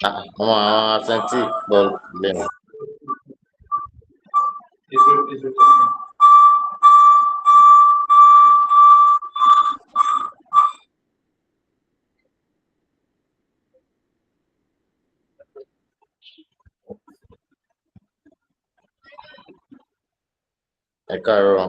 Àwọn sẹ́ńtì bọ́ọ̀lù lẹ́nu. Ẹ káàárọ̀.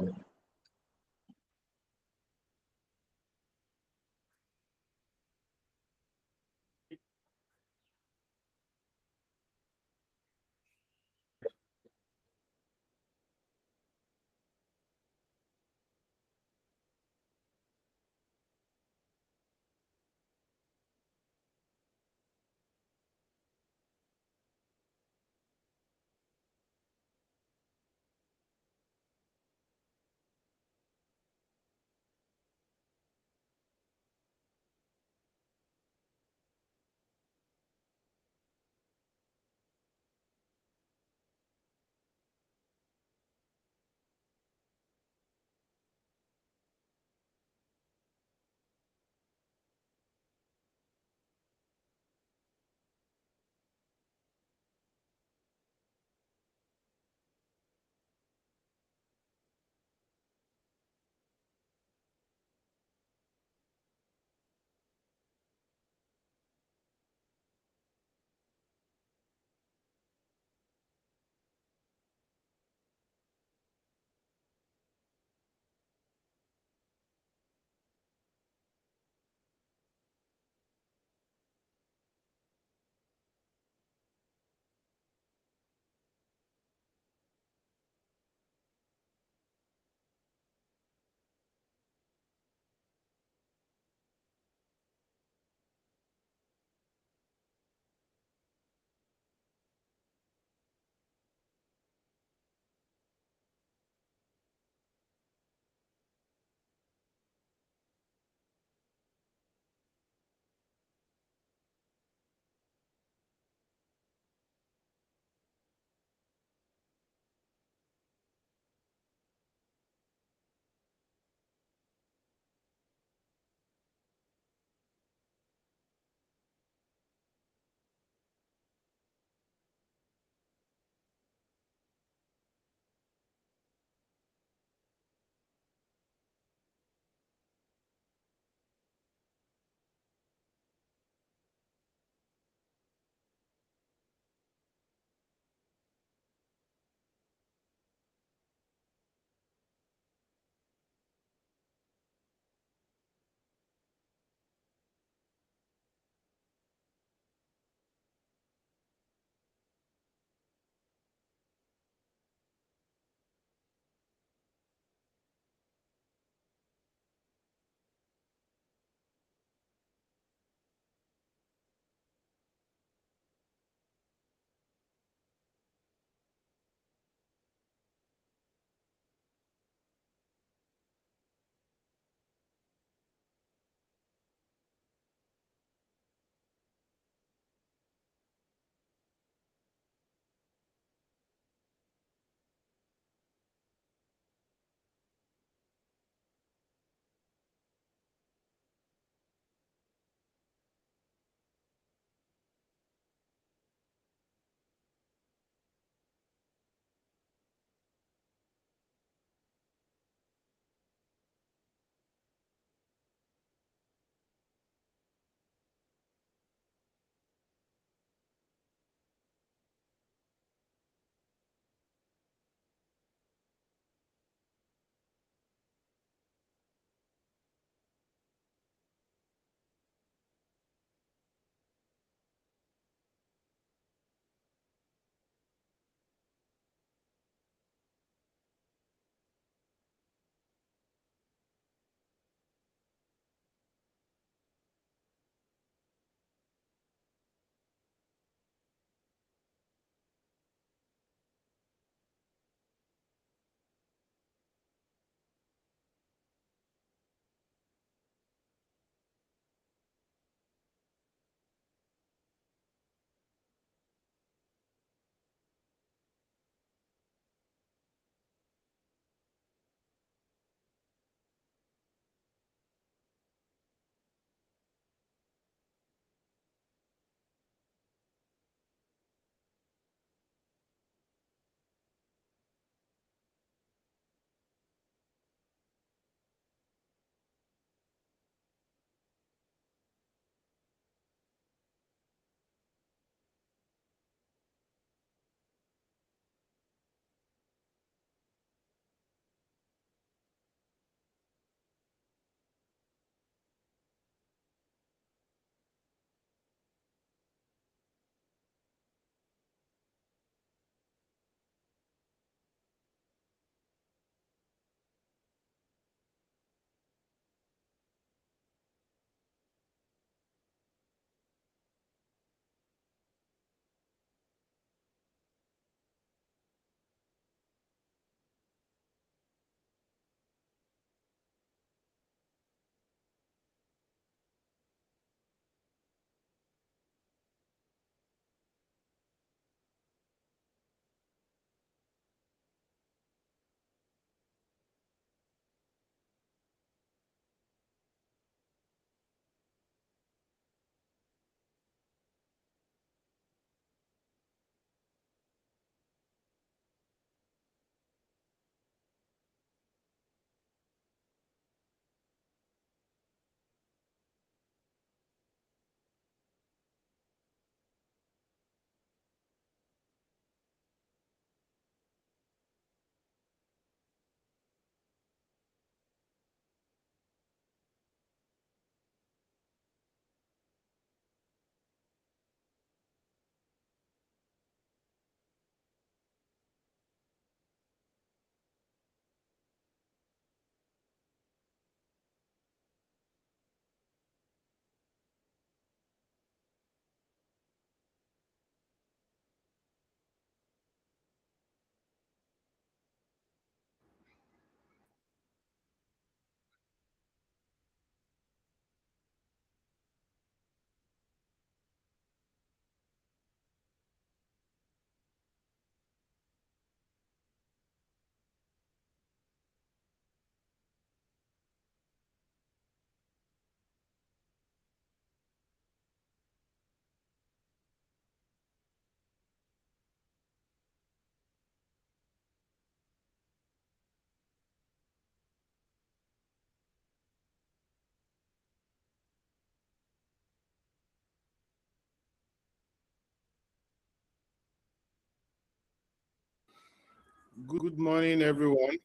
Good morning, everyone.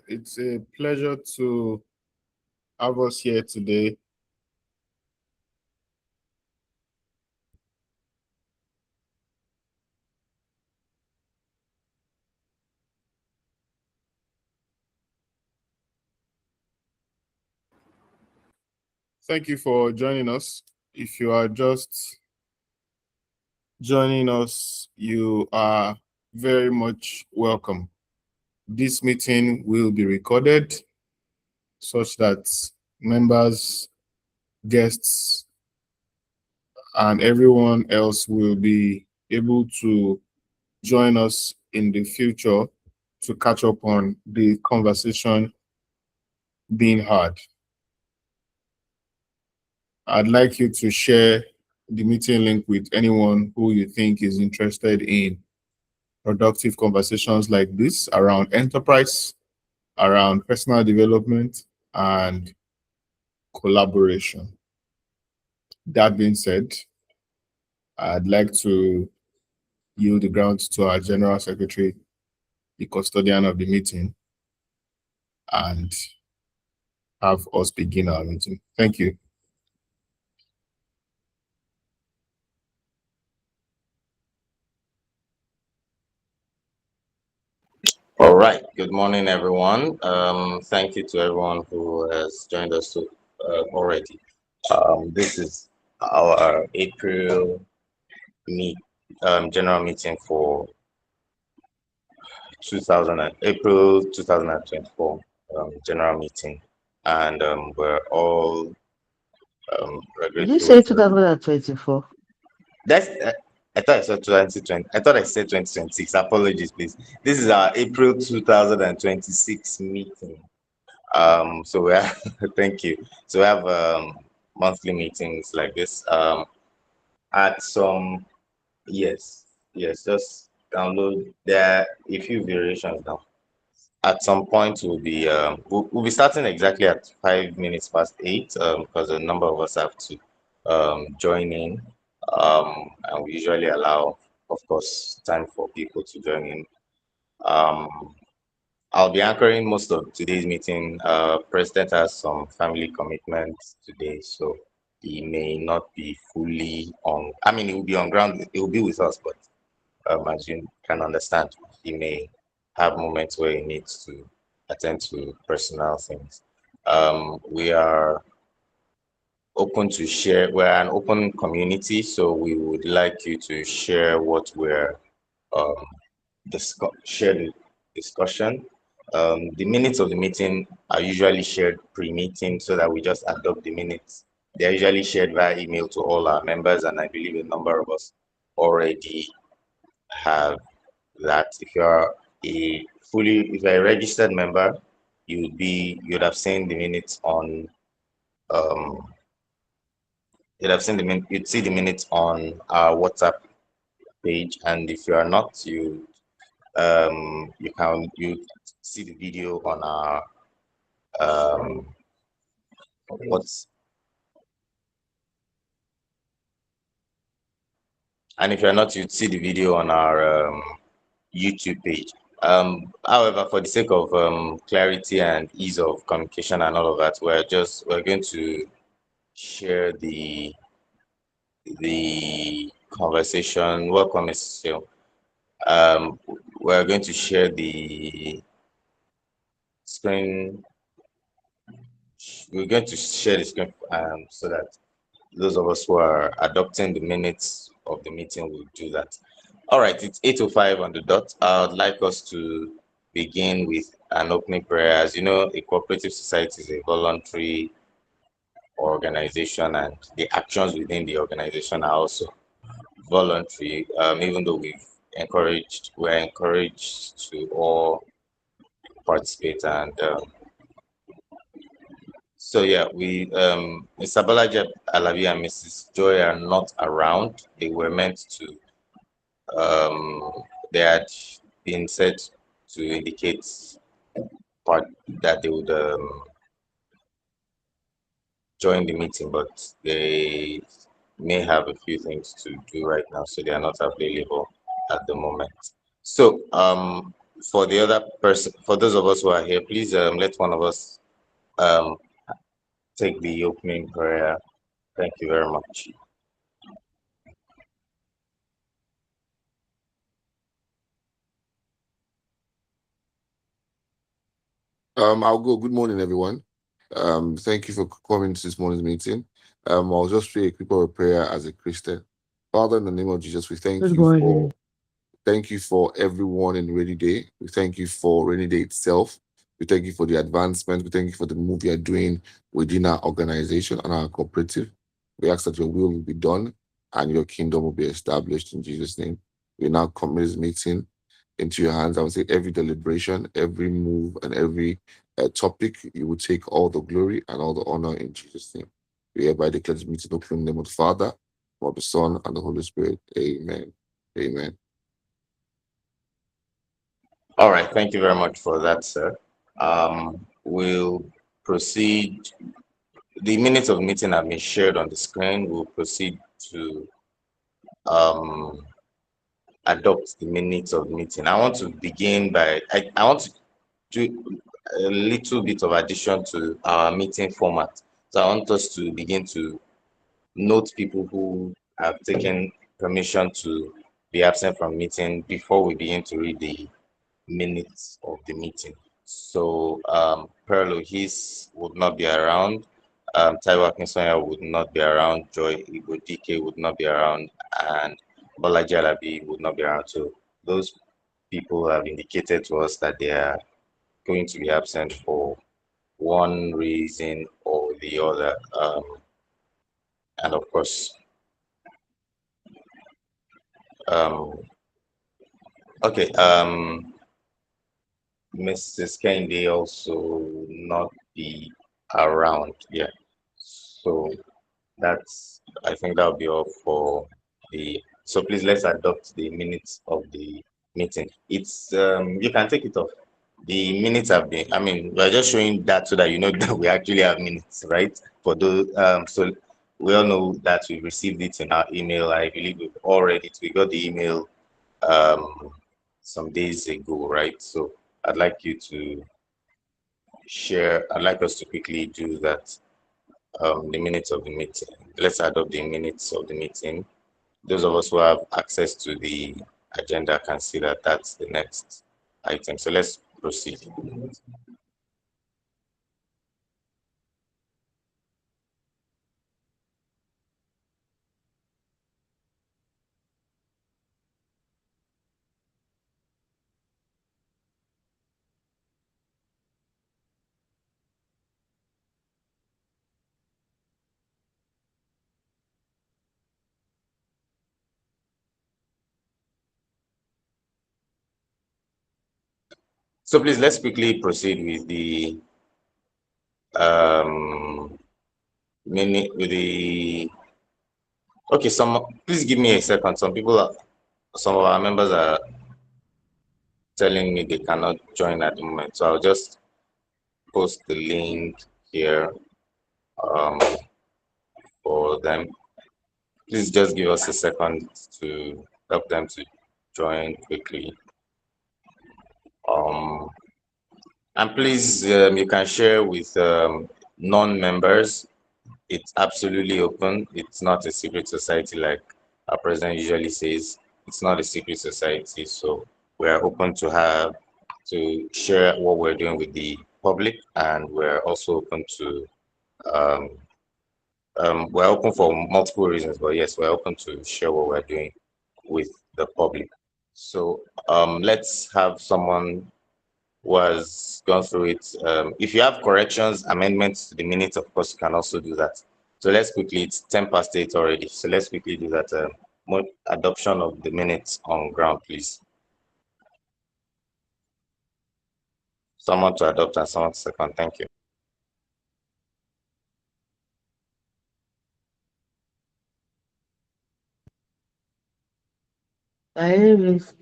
It's a pleasure to have us here today. Thank you for joining us. If you are just joining us, you are very much welcome. This meeting will be recorded such that members, guests, and everyone else will be able to join us in the future to catch up on the conversation being had. I'd like you to share the meeting link with anyone who you think is interested in productive conversations like this around enterprise, around personal development, and collaboration. That being said, I'd like to yield the ground to our General Secretary, the custodian of the meeting, and have us begin our meeting. Thank you. All right. Good morning, everyone. Thank you to everyone who has joined us already. This is our April meet general meeting for April 2024 general meeting, and we're all Did you regulatory say workers. 2024? That's I thought I said 2020. I thought I said 2026. Apologies, please. This is our April 2026 meeting. So we have thank you. So we have monthly meetings like this. At some yes, yes, just download. There are a few variations now. At some point we'll be starting exactly at 5 minutes past 8 because a number of us have to join in, and we usually allow, of course, time for people to join in. um I'll be anchoring most of today's meeting. President has some family commitments today, so he may not be fully on. I mean, he will be on ground. He will be with us, but as you can understand, he may have moments where he needs to attend to personal things. We are open to share. We're an open community, so we would like you to share what we're um, share the discussion. The minutes of the meeting are usually shared pre-meeting so that we just adopt the minutes. They're usually shared via email to all our members, and I believe a number of us already have that. If you're a registered member, you'd have seen the minutes on um you'd see the minutes on our WhatsApp page, and if you are not, you see the video on our um what's and if you're not, you'd see the video on our YouTube page. However, for the sake of clarity and ease of communication and all of that, we're going to share the conversation. Welcome, Mrs. Sale. We're going to share the screen. We're going to share the screen so that those of us who are adopting the minutes of the meeting will do that. All right, it's 8:05 on the dot. I'd like us to begin with an opening prayer. As you know, a cooperative society is a voluntary organization, and the actions within the organization are also voluntary. Even though we're encouraged to all participate. And so yeah, Mr. Balaji Alavi and Mrs. Joy are not around. They were meant to um they had been said to indicate part that they would join the meeting, but they may have a few things to do right now, so they are not available at the moment. So for the other person, for those of us who are here, please let one of us um, take the opening prayer. Thank you very much. I'll go. Good morning, everyone. Thank you for coming to this morning's meeting. I'll just say a quick word of prayer as a Christian. Father, in the name of Jesus, we Good morning. thank you for everyone in Rainy Day. We thank you for Rainy Day itself. We thank you for the advancement. We thank you for the move you are doing within our organization and our cooperative. We ask that your will be done and your kingdom will be established in Jesus' name. We now commit this meeting into your hands. I would say every deliberation, every move, and every topic, you will take all the glory and all the honor in Jesus' name. We hereby declare this meeting open in the name of the Father, of the Son, and the Holy Spirit. Amen. Amen. All right, thank you very much for that, sir. We'll proceed. The minutes of meeting have been shared on the screen. We'll proceed to um, adopt the minutes of meeting. I want to begin by, I want to do a little bit of addition to our meeting format. So I want us to begin to note people who have taken permission to be absent from meeting before we begin to read the minutes of the meeting. So Perlo, his would not be around. Taiwo Akinsonya would not be around. Joy Igodike would not be around, and Bolaji Alabi would not be around. So those people have indicated to us that they are going to be absent for one reason or the other. And of course, um, okay, Mrs. Kennedy also not be around. Yeah. So that's, I think that'll be all for the, so please let's adopt the minutes of the meeting. It's you can take it off. The minutes have been, I mean, we're just showing that so that you know that we actually have minutes, right? For those so we all know that we received it in our email. I believe we've already we got the email um some days ago, right? So I'd like you to share, I'd like us to quickly do that, the minutes of the meeting. Let's adopt the minutes of the meeting. Those of us who have access to the agenda can see that that's the next item. So let's proceed. So please let's quickly proceed with the um minute with the okay. Please give me a second. Some of our members are telling me they cannot join at the moment. So I'll just post the link here um, for them. Please just give us a second to help them to join quickly. Um, and please, you can share with non-members. It's absolutely open. It's not a secret society like our president usually says. It's not a secret society, so we're open to share what we're doing with the public, and we're also open to um, we're open for multiple reasons, but yes, we're open to share what we're doing with the public. So let's have someone who has gone through it. If you have corrections, amendments to the minutes, of course, you can also do that. So let's quickly, it's 10 past 8 already. So let's quickly do that. More adoption of the minutes on ground, please. Someone to adopt and someone to second. Thank you. My name is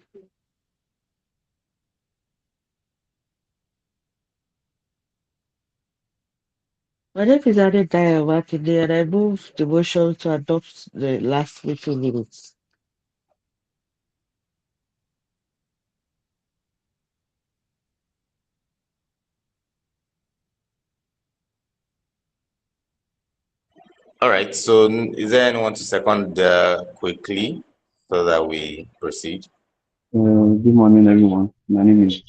my name is Rainyday Makinde, and I move the motion to adopt the last meeting minutes. All right. So, is there anyone to second quickly so that we proceed? Good morning, everyone. My name is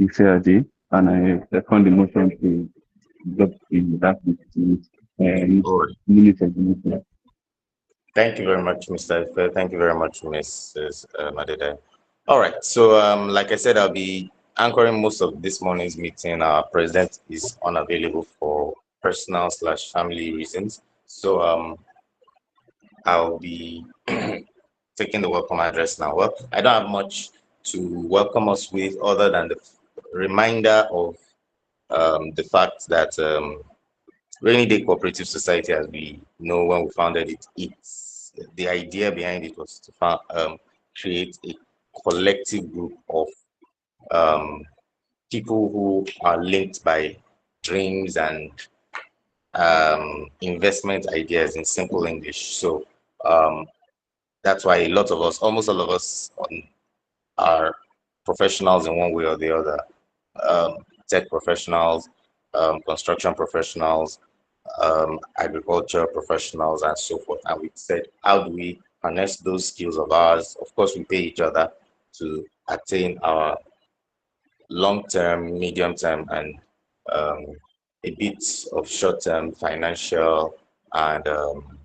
Ife and I second the motion to adopt in that All right. minutes of the meeting. Thank you very much, Mr. Ife. Thank you very much, Mrs. Madede. All right. So, like I said, I'll be anchoring most of this morning's meeting. Our president is unavailable for personal slash family reasons. So, I'll be taking the welcome address now. Well, I don't have much to welcome us with other than the reminder of the fact that Rainy Day Cooperative Society, as we know when we founded it, it's the idea behind it was to create a collective group of um, people who are linked by dreams and investment ideas in simple English. So um, that's why a lot of us, almost all of us, are professionals in one way or the other. Tech professionals, construction professionals, agriculture professionals, and so forth. And we said, how do we harness those skills of ours? Of course, we pay each other to attain our long term, medium term, and um, a bit of short term financial and um,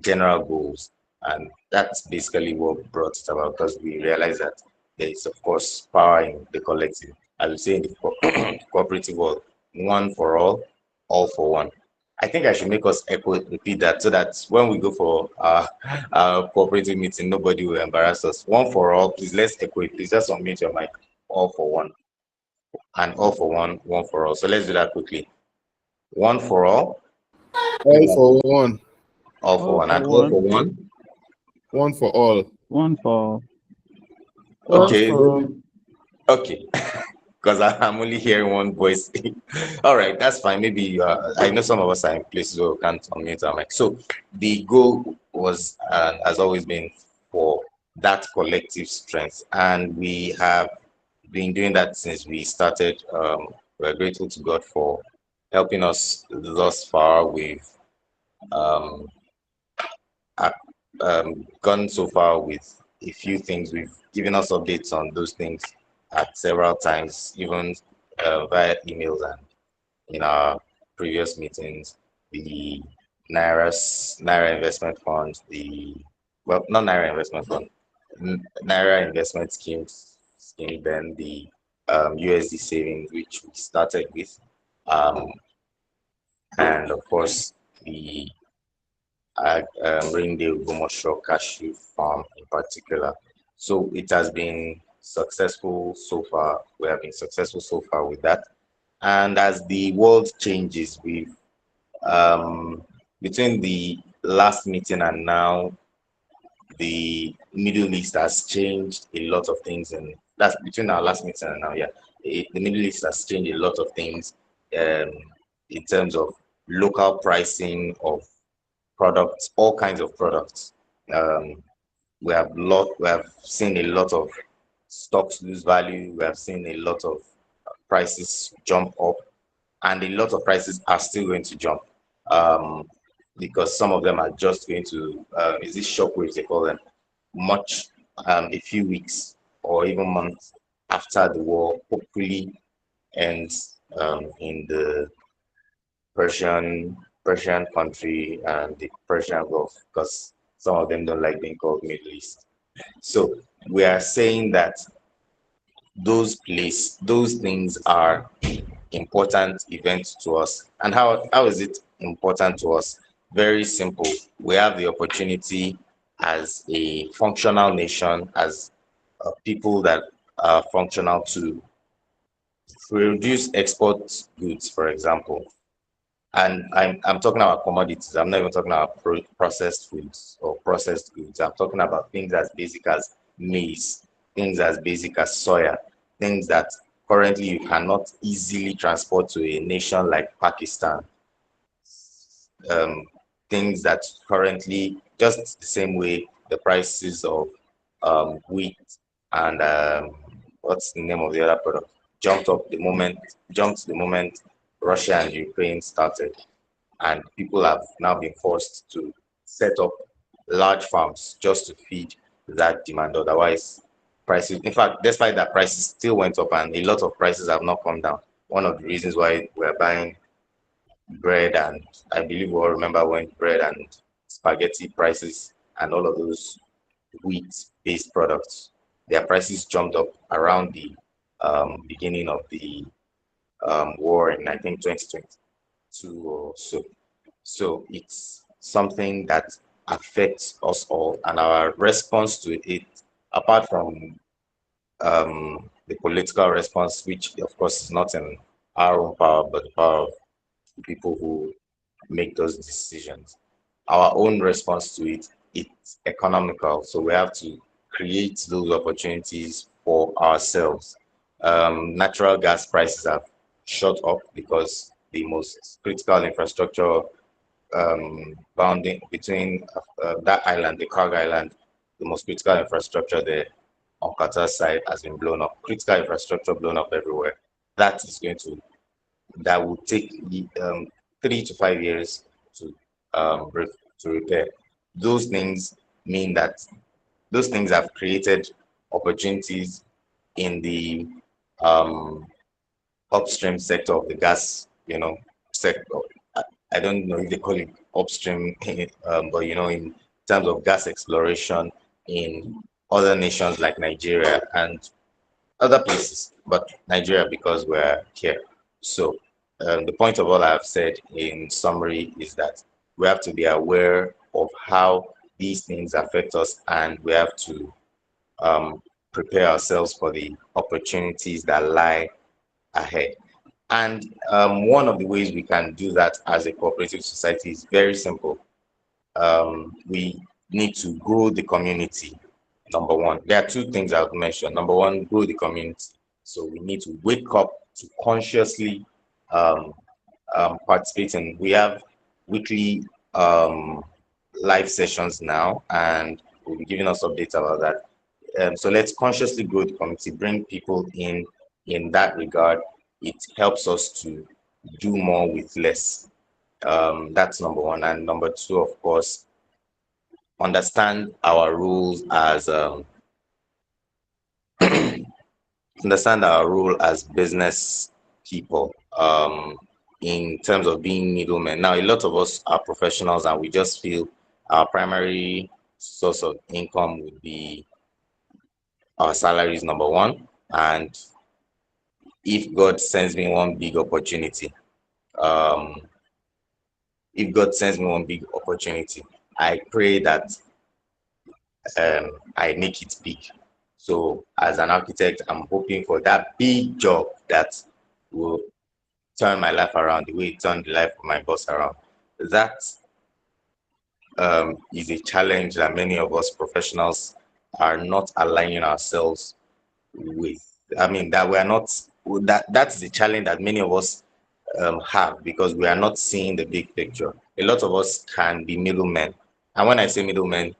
general goals. And that's basically what brought it about because we realized that there is, of course, power in the collective. As we say in the cooperative world, one for all for one. I think I should make us repeat that so that when we go for our cooperative meeting, nobody will embarrass us. One for all, please let's echo it. Please just unmute your mic. All for one. And all for one for all. So let's do that quickly. One for All for one, all for All one, for and all for one. one. one for all. One for All Okay, for all. okay. Because I'm only hearing one voice. All right, that's fine. Maybe I know some of us are in places where we can't unmute our mic. So the goal was and has always been for that collective strength, and we have been doing that since we started. We're grateful to God for helping us thus far. We've um, gone so far with a few things. We've given us updates on those things at several times, even via emails and in our previous meetings. The Naira investment fund, the well, not Naira investment fund, Naira investment scheme, then the USD savings, which we started with, um, and of course the Rainyday Ogbomoso cashew farm in particular. So it has been successful so far. We have been successful so far with that. And as the world changes, we've between the last meeting and now, the Middle East has changed a lot of things, and that's between our last meeting and now. Yeah, the Middle East has changed a lot of things um, in terms of local pricing of products, all kinds of products. Um, we have seen a lot of stocks lose value. We have seen a lot of prices jump up, and a lot of prices are still going to jump um, because some of them are just going to is this shockwaves they call them much a few weeks or even months after the war hopefully ends in the Persian country and the Persian Gulf because some of them don't like being called Middle East. So we are saying that those things are important events to us. And how is it important to us? Very simple. We have the opportunity as a functional nation, as people that are functional to produce export goods, for example. And I'm talking about commodities. I'm not even talking about processed foods or processed goods. I'm talking about things as basic as maize, things as basic as soya, things that currently you cannot easily transport to a nation like Pakistan. Um, Things that currently, just the same way the prices of wheat and what's the name of the other product jumped the moment Russia and Ukraine started. and people have now been forced to set up large farms just to feed that demand. Otherwise, prices, in fact, despite that, prices still went up, and a lot of prices have not come down. One of the reasons why we're buying bread, and I believe we all remember when bread and spaghetti prices and all of those wheat-based products, their prices jumped up around the beginning of the war in, I think, 2022 or so. So it's something that affects us all, and our response to it, apart from the political response, which of course is not in our own power, but the power of the people who make those decisions. Our own response to it, it's economical. So we have to create those opportunities for ourselves. Natural gas prices have shot up because the most critical infrastructure bounding between that island, the Krag Island, the most critical infrastructure there on Qatar's side has been blown up. Critical infrastructure blown up everywhere. That is going to that will take 3 to 5 years to to repair. Those things mean that those things have created opportunities in the um, upstream sector of the gas, sector. I, I don't know if they call it upstream, but in terms of gas exploration in other nations like Nigeria and other places, but Nigeria because we're here. So the point of all I've said in summary is that we have to be aware of how these things affect us, and we have to um, prepare ourselves for the opportunities that lie ahead. And one of the ways we can do that as a cooperative society is very simple. We need to grow the community. Number one, there are two things I would mention. Number one, grow the community. So we need to wake up to consciously um, participate in. We have weekly live sessions now, and we'll be giving us updates about that. So let's consciously grow the community, bring people in that regard. It helps us to do more with less. That's number one. And number two, of course, understand our rules as understand our role as business people in terms of being middlemen. Now, a lot of us are professionals, and we just feel our primary source of income would be our salaries, number one. And if God sends me one big opportunity, um, if God sends me one big opportunity, I pray that I make it big. So as an architect, I'm hoping for that big job that will turn my life around the way it turned the life of my boss around. That is a challenge that many of us professionals are not aligning ourselves with. I mean, that we are not, that is a challenge that many of us have, because we are not seeing the big picture. A lot of us can be middlemen. And when I say middlemen,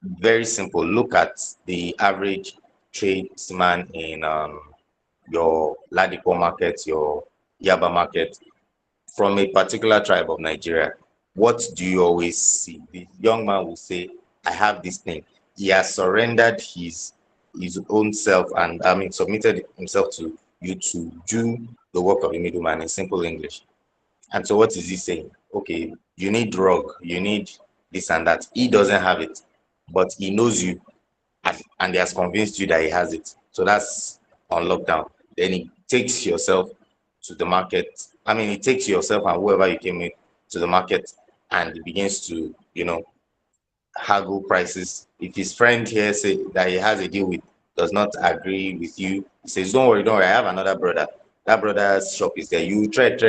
very simple. Look at the average tradesman in your Ladipo market, your Yaba market, from a particular tribe of Nigeria. What do you always see? The young man will say, I have this thing. He has surrendered his own self, and I mean submitted himself to you to do the work of a middleman in simple English. And so what is he saying? Okay, you need drug, you need this and that. He doesn't have it, but he knows you, and he has convinced you that he has it. So that's on lockdown. Then he takes yourself to the market. I mean, he takes yourself and whoever you came with to the market, and he begins to, haggle prices. If his friend here say that he has a deal with does not agree with you, he says, don't worry, don't worry, I have another brother. That brother's shop is there. You trade.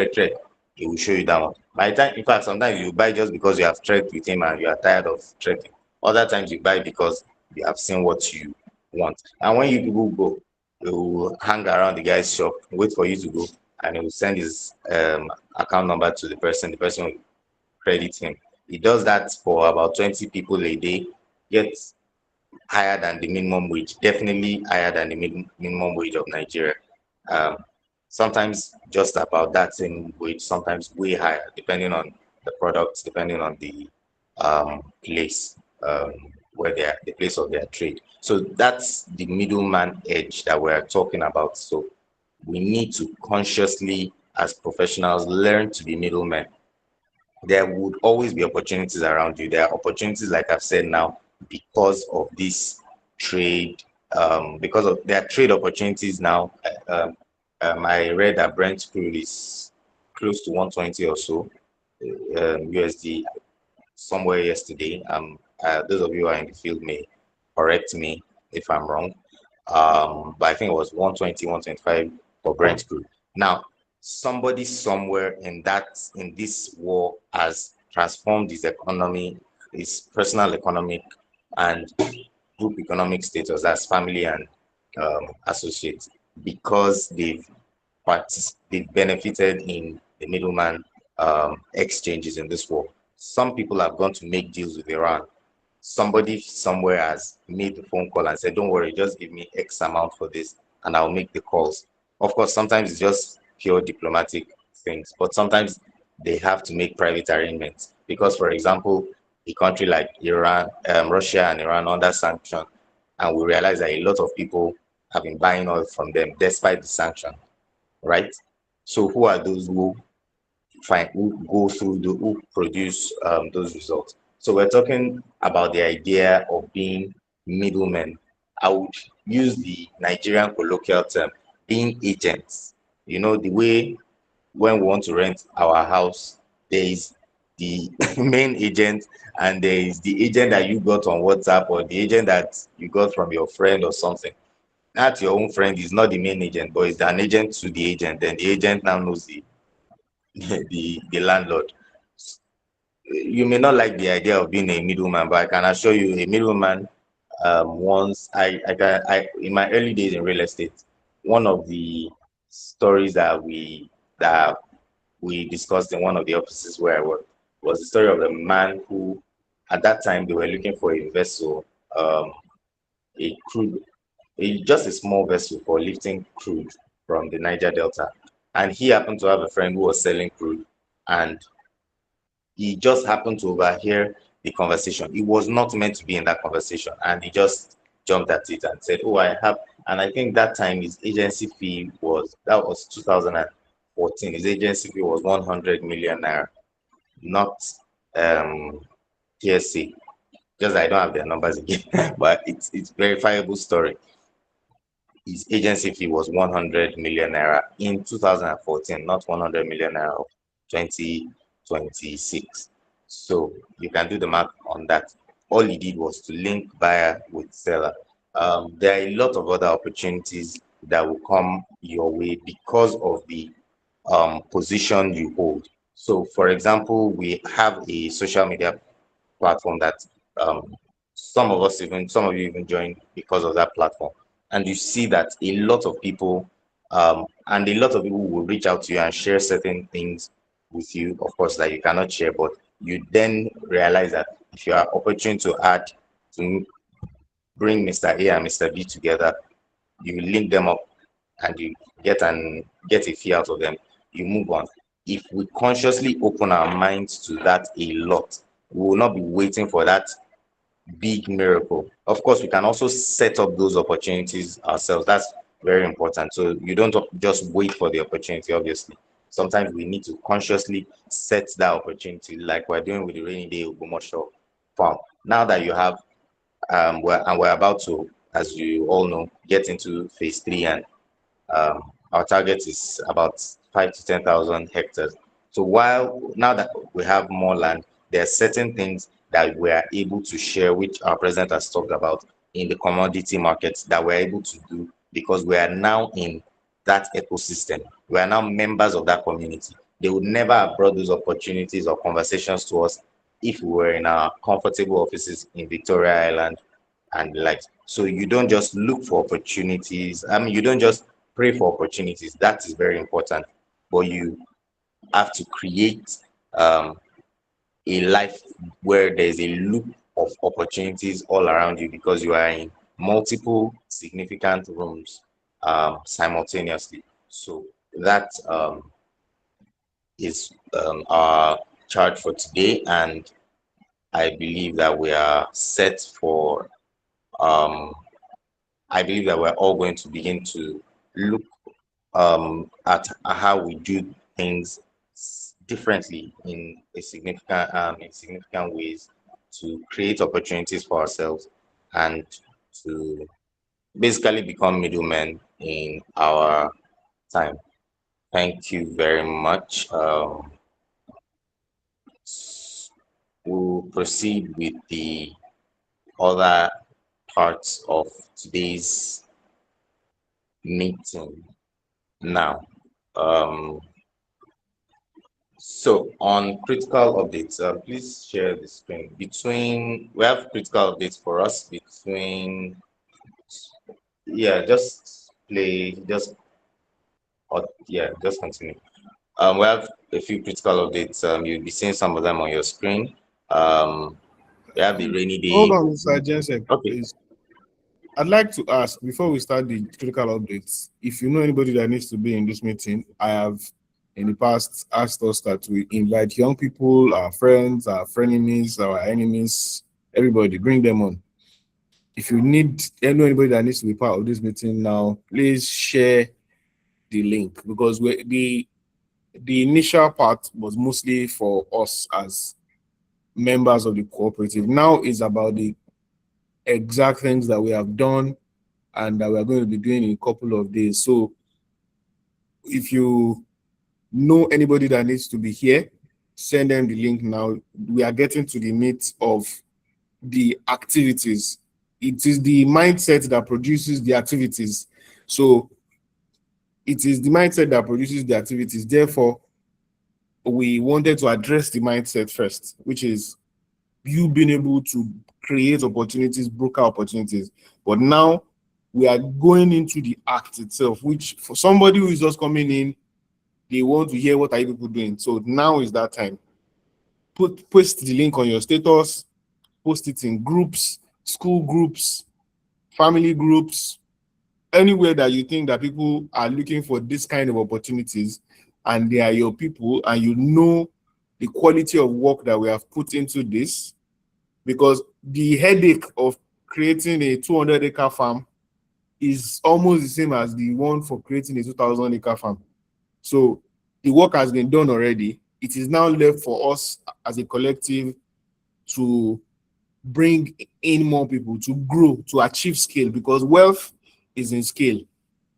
He will show you that one. By the time, in fact, sometimes you buy just because you have traded with him and you are tired of trading. Other times you buy because you have seen what you want. And when you people go, you will hang around the guy's shop, wait for you to go, and he will send his account number to the person. The person will credit him. He does that for about 20 people a day, gets higher than the minimum wage, definitely higher than the minimum wage of Nigeria. Um, Sometimes just about that same wage, sometimes way higher, depending on the products depending on the place where they are, the place of their trade. So that's the middleman edge that we're talking about. So we need to consciously, as professionals, learn to be middlemen. There would always be opportunities around you. There are opportunities, like I've said now, because of this trade, because of there are trade opportunities now. I read that Brent crude is close to 120 or so USD somewhere yesterday. Those of you who are in the field may correct me if I'm wrong. But I think it was 120, 125 for Brent crude. Now, somebody somewhere in this war has transformed his economy, his personal economic and group economic status as family and associates because they've benefited in the middleman exchanges in this war. Some people have gone to make deals with Iran. Somebody somewhere has made the phone call and said, don't worry, just give me X amount for this and I'll make the calls. Of course, sometimes it's just pure diplomatic things, but sometimes they have to make private arrangements because, for example, a country like Iran, Russia and Iran under sanction, and we realize that a lot of people have been buying oil from them despite the sanction, right? So who are those who go through who produce those results? So we're talking about the idea of being middlemen. I would use the Nigerian colloquial term, being agents. You know, the way when we want to rent our house, there is the main agent and there is the agent that you got on WhatsApp or the agent that you got from your friend or something. That your own friend is not the main agent, but it's an agent to the agent. Then the agent now knows the the landlord. You may not like the idea of being a middleman, but I can assure you, a middleman. Once I in my early days in real estate, one of the stories that we discussed in one of the offices where I worked was the story of a man who, at that time, they were looking for a vessel, a crude, just a small vessel for lifting crude from the Niger Delta, and he happened to have a friend who was selling crude, and he just happened to overhear the conversation. He was not meant to be in that conversation, and he just jumped at it and said, "Oh, I have." And I think that time his agency fee was 2014. His agency fee was 100 million naira, not um PSC. Just I don't have their numbers again, but it's verifiable story. His agency fee was 100 million naira in 2014, not 100 million naira of 2026. So you can do the math on that. All he did was to link buyer with seller. There are a lot of other opportunities that will come your way because of the position you hold. So, for example, we have a social media platform that um, some of you even joined because of that platform. And you see that a lot of people, and a lot of people will reach out to you and share certain things with you, of course, that you cannot share, but you then realize that if you are opportune to add, to bring Mr. A and Mr. B together, you link them up and you get a fee out of them, you move on. If we consciously open our minds to that a lot, we will not be waiting for that big miracle. Of course, we can also set up those opportunities ourselves. That's very important. So you don't just wait for the opportunity, obviously. Sometimes we need to consciously set that opportunity, like we're doing with the Rainy Day Ogbomoso farm. Now that you have, we're about to, as you all know, get into phase 3, and our target is about 5 to 10,000 hectares. So while now that we have more land, there are certain things that we are able to share, which our president has talked about in the commodity markets that we're able to do because we are now in that ecosystem. We are now members of that community. They would never have brought those opportunities or conversations to us if we were in our comfortable offices in Victoria Island and the likes. So you don't just look for opportunities. I mean, you don't just pray for opportunities. That is very important. But you have to create a life where there's a loop of opportunities all around you because you are in multiple significant rooms simultaneously. So that is our charge for today, and I believe that we are set for I believe that we're all going to begin to look at how we do things differently in significant ways to create opportunities for ourselves and to basically become middlemen in our time. Thank you very much. We'll proceed with the other parts of today's meeting now. Um, so on critical updates, please share the screen. We have critical updates for us between, yeah, just play, just, or, yeah, just continue. We have a few critical updates. You'll be seeing some of them on your screen. We have the rainy Hold day. on, Mr. Jensen, Okay. please. I'd like to ask before we start the critical updates, if you know anybody that needs to be in this meeting. I have in the past asked us that we invite young people, our friends, our frenemies, our enemies, everybody, bring them on. If you know anybody that needs to be part of this meeting now, please share the link, because the initial part was mostly for us as members of the cooperative. Now is about the exact things that we have done and that we are going to be doing in a couple of days. So if you know anybody that needs to be here, send them the link now. We are getting to the meat of the activities. It is the mindset that produces the activities. So it is the mindset that produces the activities. Therefore, we wanted to address the mindset first, which is you being able to create opportunities, broker opportunities. But now we are going into the act itself, which for somebody who is just coming in, they want to hear what are you people doing. So now is that time. Post the link on your status, post it in groups, school groups, family groups, anywhere that you think that people are looking for this kind of opportunities and they are your people and you know the quality of work that we have put into this, because the headache of creating a 200-acre farm is almost the same as the one for creating a 2,000-acre farm. So the work has been done already. It is now left for us as a collective to bring in more people, to grow, to achieve scale, because wealth is in scale.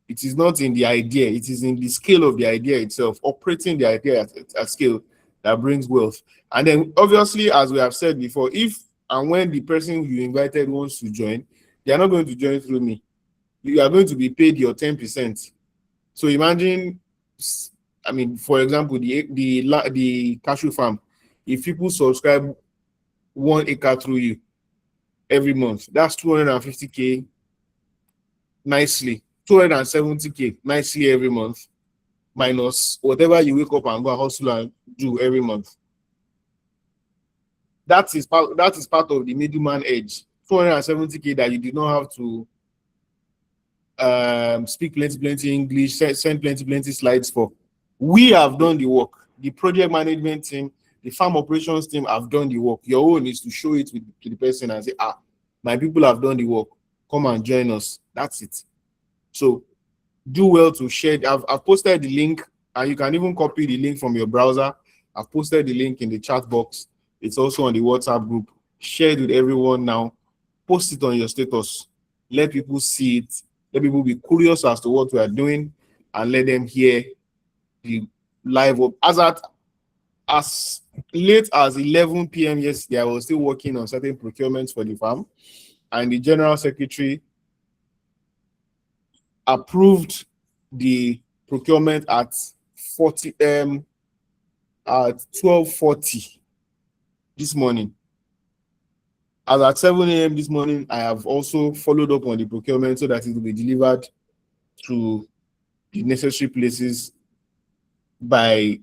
It is not in the idea, it is in the scale of the idea itself, operating the idea at scale that brings wealth. And then obviously, as we have said before, if and when the person you invited wants to join, they are not going to join through me. You are going to be paid your 10%. So imagine, I mean, for example, the cashew farm, if people subscribe 1 acre through you every month, that's 250K nicely, 270K nicely every month, minus whatever you wake up and go and hustle and do every month. That is part of the middleman edge. 270K that you did not have to speak plenty English, send plenty slides for. We have done the work. The project management team, the farm operations team have done the work. Your own is to show it to the person and say, my people have done the work. Come and join us. That's it. So do well to share. I've posted the link, and you can even copy the link from your browser. I've posted the link in the chat box. It's also on the WhatsApp group. Share it with everyone now. Post it on your status. Let people see it. Let people be curious as to what we are doing, and let them hear the live up. As late as 11 p.m. yesterday, I was still working on certain procurements for the farm, and the general secretary approved the procurement at 12:40 this morning. As at 7 a.m. this morning, I have also followed up on the procurement so that it will be delivered to the necessary places by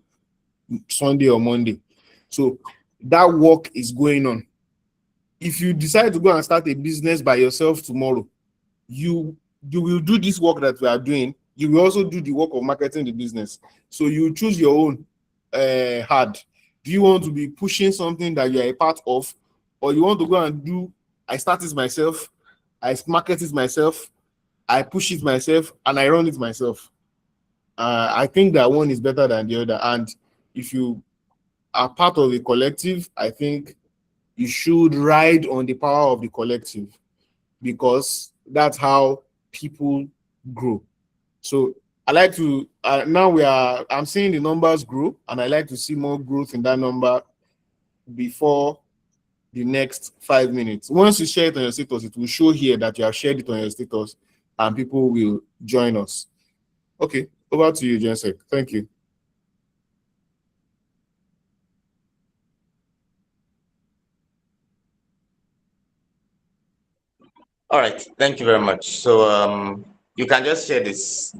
Sunday or Monday. So that work is going on. If you decide to go and start a business by yourself tomorrow, you will do this work that we are doing. You will also do the work of marketing the business. So you choose your own hard. Do you want to be pushing something that you are a part of, or you want to go and do, I start it myself, I market it myself, I push it myself, and I run it myself? I think that one is better than the other. And if you are part of a collective, I think you should ride on the power of the collective, because that's how people grow. So I like to I'm seeing the numbers grow, and I like to see more growth in that number before the next 5 minutes. Once you share it on your status, it will show here that you have shared it on your status, and people will join us. Okay, over to you, Jensek. Thank you. All right, thank you very much. So you can just share this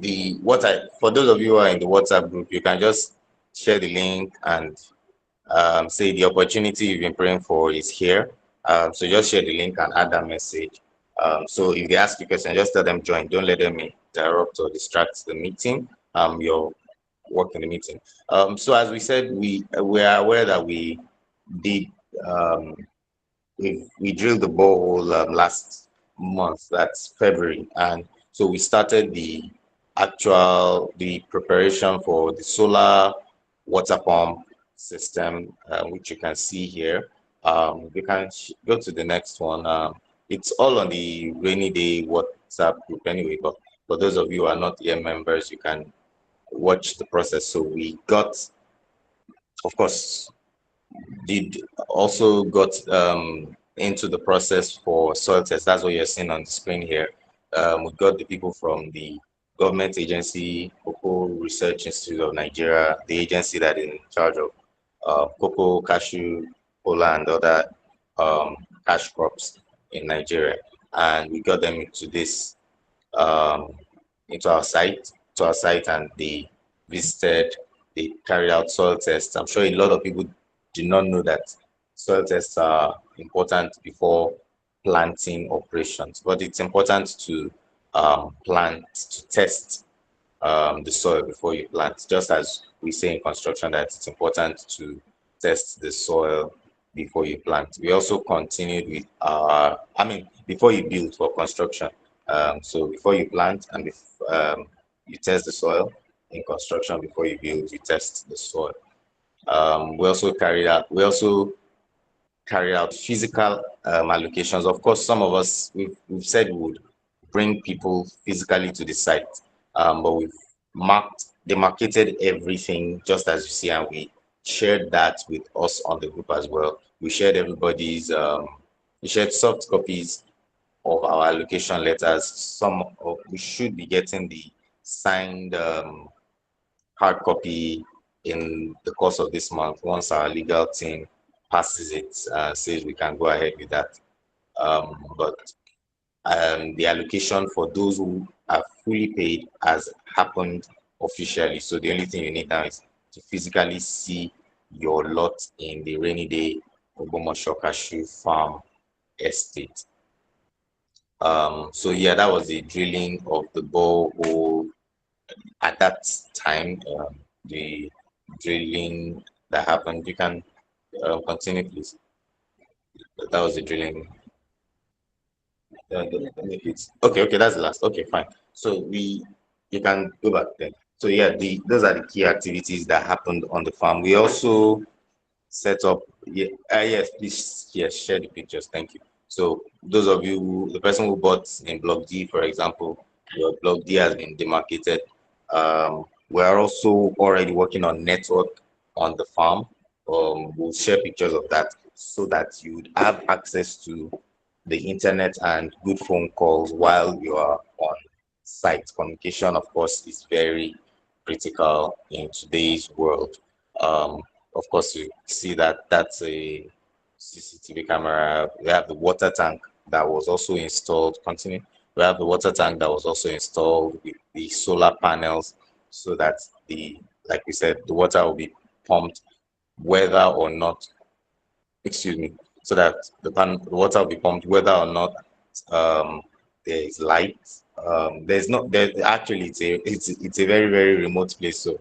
for those of you who are in the WhatsApp group, you can just share the link and say the opportunity you've been praying for is here. So just share the link and add that message. So if they ask you a question, just tell them join. Don't let them interrupt or distract the meeting. Your work in the meeting. So as we said, we are aware that did um, we drilled the borehole last month, that's February, and so we started the preparation for the solar water pump system, which you can see here. We can go to the next one. It's all on the rainy day WhatsApp group anyway, but for those of you who are not here members, you can watch the process. So we got, of course, did also got into the process for soil test. That's what you're seeing on the screen here. We got the people from the government agency, Cocoa Research Institute of Nigeria, the agency that is in charge of cocoa, cashew, cola, and other cash crops in Nigeria. And we got them um, into our site, and they visited, they carried out soil tests. I'm sure a lot of people do not know that soil tests are important before planting operations, but it's important to to test the soil before you plant, just as we say in construction that it's important to test the soil before you plant. We also continued with before you build for construction. So before you plant and you test the soil. In construction, before you build, you test the soil. We also carry out physical allocations. Of course, some of us, we've said we would bring people physically to the site, but we've demarcated everything just as you see, and we shared that with us on the group as well. We shared we shared soft copies of our allocation letters. We should be getting the signed hard copy in the course of this month once our legal team passes it, says we can go ahead with that. But the allocation for those who are fully paid has happened officially. So the only thing you need now is to physically see your lot in the Rainyday Ogbomoso Cashew Farm Estate. So yeah, that was the drilling of the borehole at that time. The drilling that happened. You can continue, please. That was the drilling. Okay, that's the last. Okay, fine. So you can go back then. So yeah, those are the key activities that happened on the farm. We also set up, yeah, yes, please, yes, share the pictures. Thank you. So those of you, the person who bought in Block D, for example, your Block D has been demarcated. We are also already working on network on the farm. We'll share pictures of that so that you would have access to the internet and good phone calls while you are on site. Communication, of course, is very critical in today's world. Of course, you see that that's a CCTV camera. We have the water tank that was also installed. Continue. We have the water tank that was also installed with the solar panels, so that like we said, the water will be pumped whether or not, excuse me, so that the water will be pumped whether or not there is light. There's not there actually it's a very very remote place, so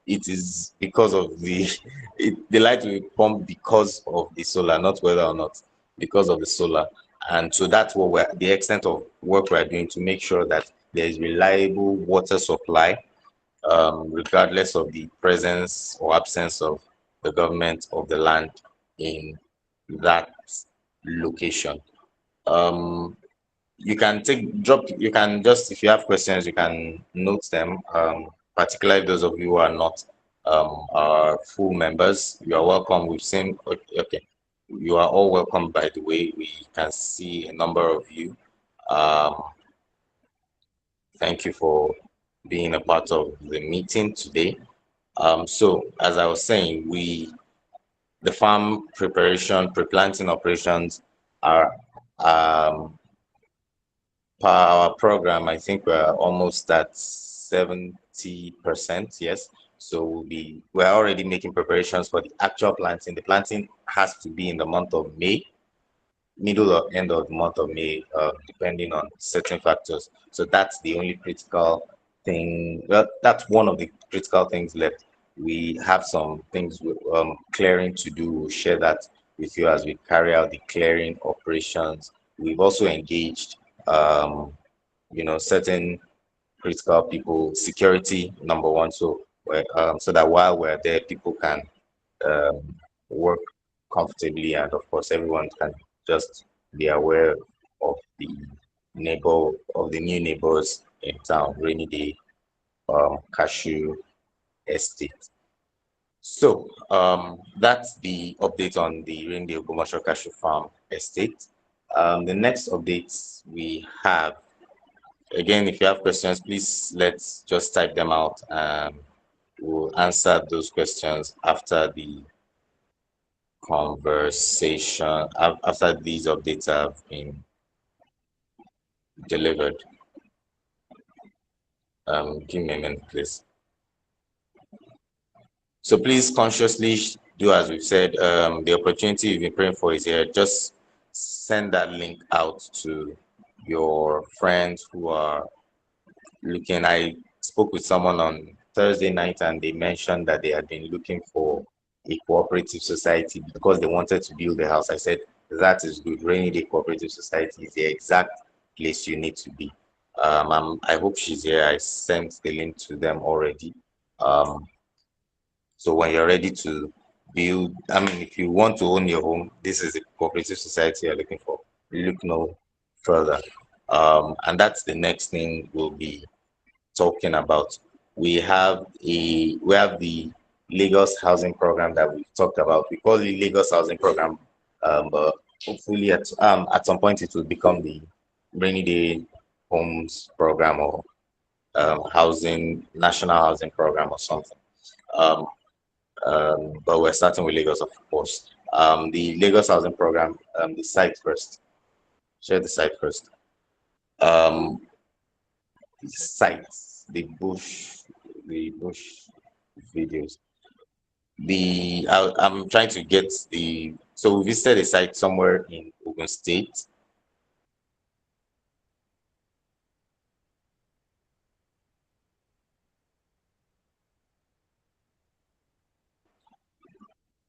it is because of the light will pump because of the solar, not whether or not, because of the solar. And so that's what we're the extent of work we're doing to make sure that there is reliable water supply, regardless of the presence or absence of the government of the land in that location. Um, you can you can just, if you have questions, you can note them, particularly those of you who are not our full members. You are welcome. We've seen, okay, you are all welcome, by the way. We can see a number of you. um, thank you for being a part of the meeting today. So as I was saying, the farm preparation, pre-planting operations are, um, per our program, I think we're almost at 70%. Yes. So we're already making preparations for the actual planting. The planting has to be in the month of May, middle or end of the month of May, depending on certain factors. So that's the only critical thing. Well, that's one of the critical things left. We have some things with clearing to do. We'll share that with you as we carry out the clearing operations. We've also engaged, um, certain critical people, security number one. So, so that while we're there, people can um, work comfortably, and of course everyone can just be aware of the new neighbors in town, Rainyday Cashew Estate. So that's the update on the Rainyday Commercial Cashew Farm Estate. The next updates we have, again, if you have questions, please let's just type them out. We'll answer those questions after the conversation, after these updates have been delivered. Give me a minute, please. So please consciously do as we've said. The opportunity you've been praying for is here. Just send that link out to your friends who are looking. I spoke with someone on Thursday night, and they mentioned that they had been looking for a cooperative society because they wanted to build a house. I said, that is good. Rainy Day Cooperative Society is the exact place you need to be. I hope she's here. I sent the link to them already. So when you're ready to build, I mean, if you want to own your home, this is the cooperative society you're looking for. Look no further. And that's the next thing we'll be talking about. We have the Lagos housing program that we've talked about. We call it Lagos housing program, but hopefully at some point it will become the Rainy Day homes program, or housing national housing program or something. Um, but we're starting with Lagos, of course. The Lagos housing program, the site first. Share the site first. The sites, the bush videos. I'm trying to get the. So we visited a site somewhere in Ogun State.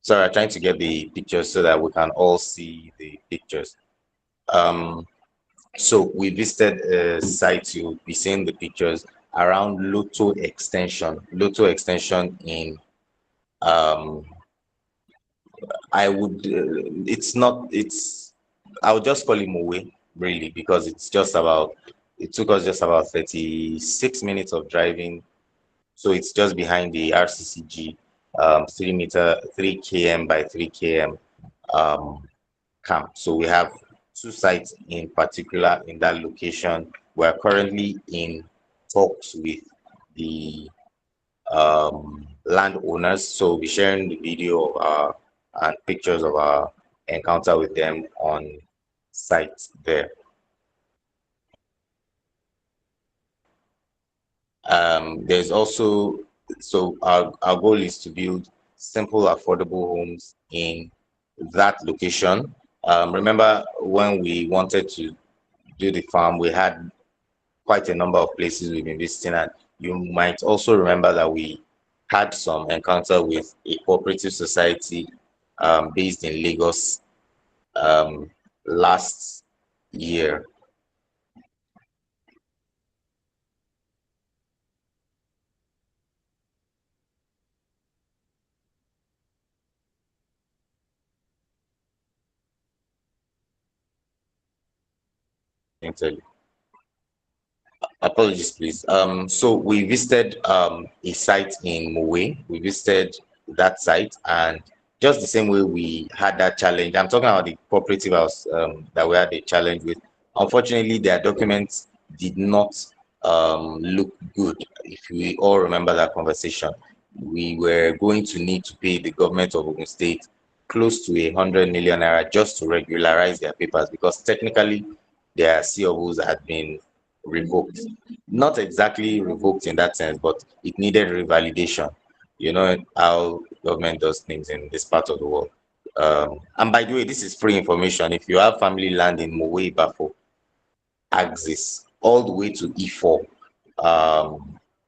Sorry, I'm trying to get the pictures so that we can all see the pictures. So we visited a site. You'll be seeing the pictures around Loto Extension. Loto Extension in um I would it's not it's I would just call it Mowe, really, because it took us just about 36 minutes of driving. So it's just behind the RCCG, 3 km by 3 km camp. So we have two sites in particular in that location. We're currently in talks with the landowners. So we'll be sharing the video of and pictures of our encounter with them on site there. There's also, so our goal is to build simple, affordable homes in that location. Remember when we wanted to do the farm, we had quite a number of places we've been visiting, and you might also remember that we had some encounter with a cooperative society based in Lagos um, last year. Apologies, please. So we visited a site in Mowe. We visited that site, and just the same way we had that challenge. I'm talking about the cooperative house that we had a challenge with. Unfortunately, their documents did not look good. If we all remember that conversation, we were going to need to pay the government of Ogun State close to 100 million naira just to regularize their papers because technically their COOs had been revoked. Not exactly revoked in that sense, but it needed revalidation. You know how government does things in this part of the world. And by the way, this is free information. If you have family land in Mowe, Bafo, axis all the way to E4,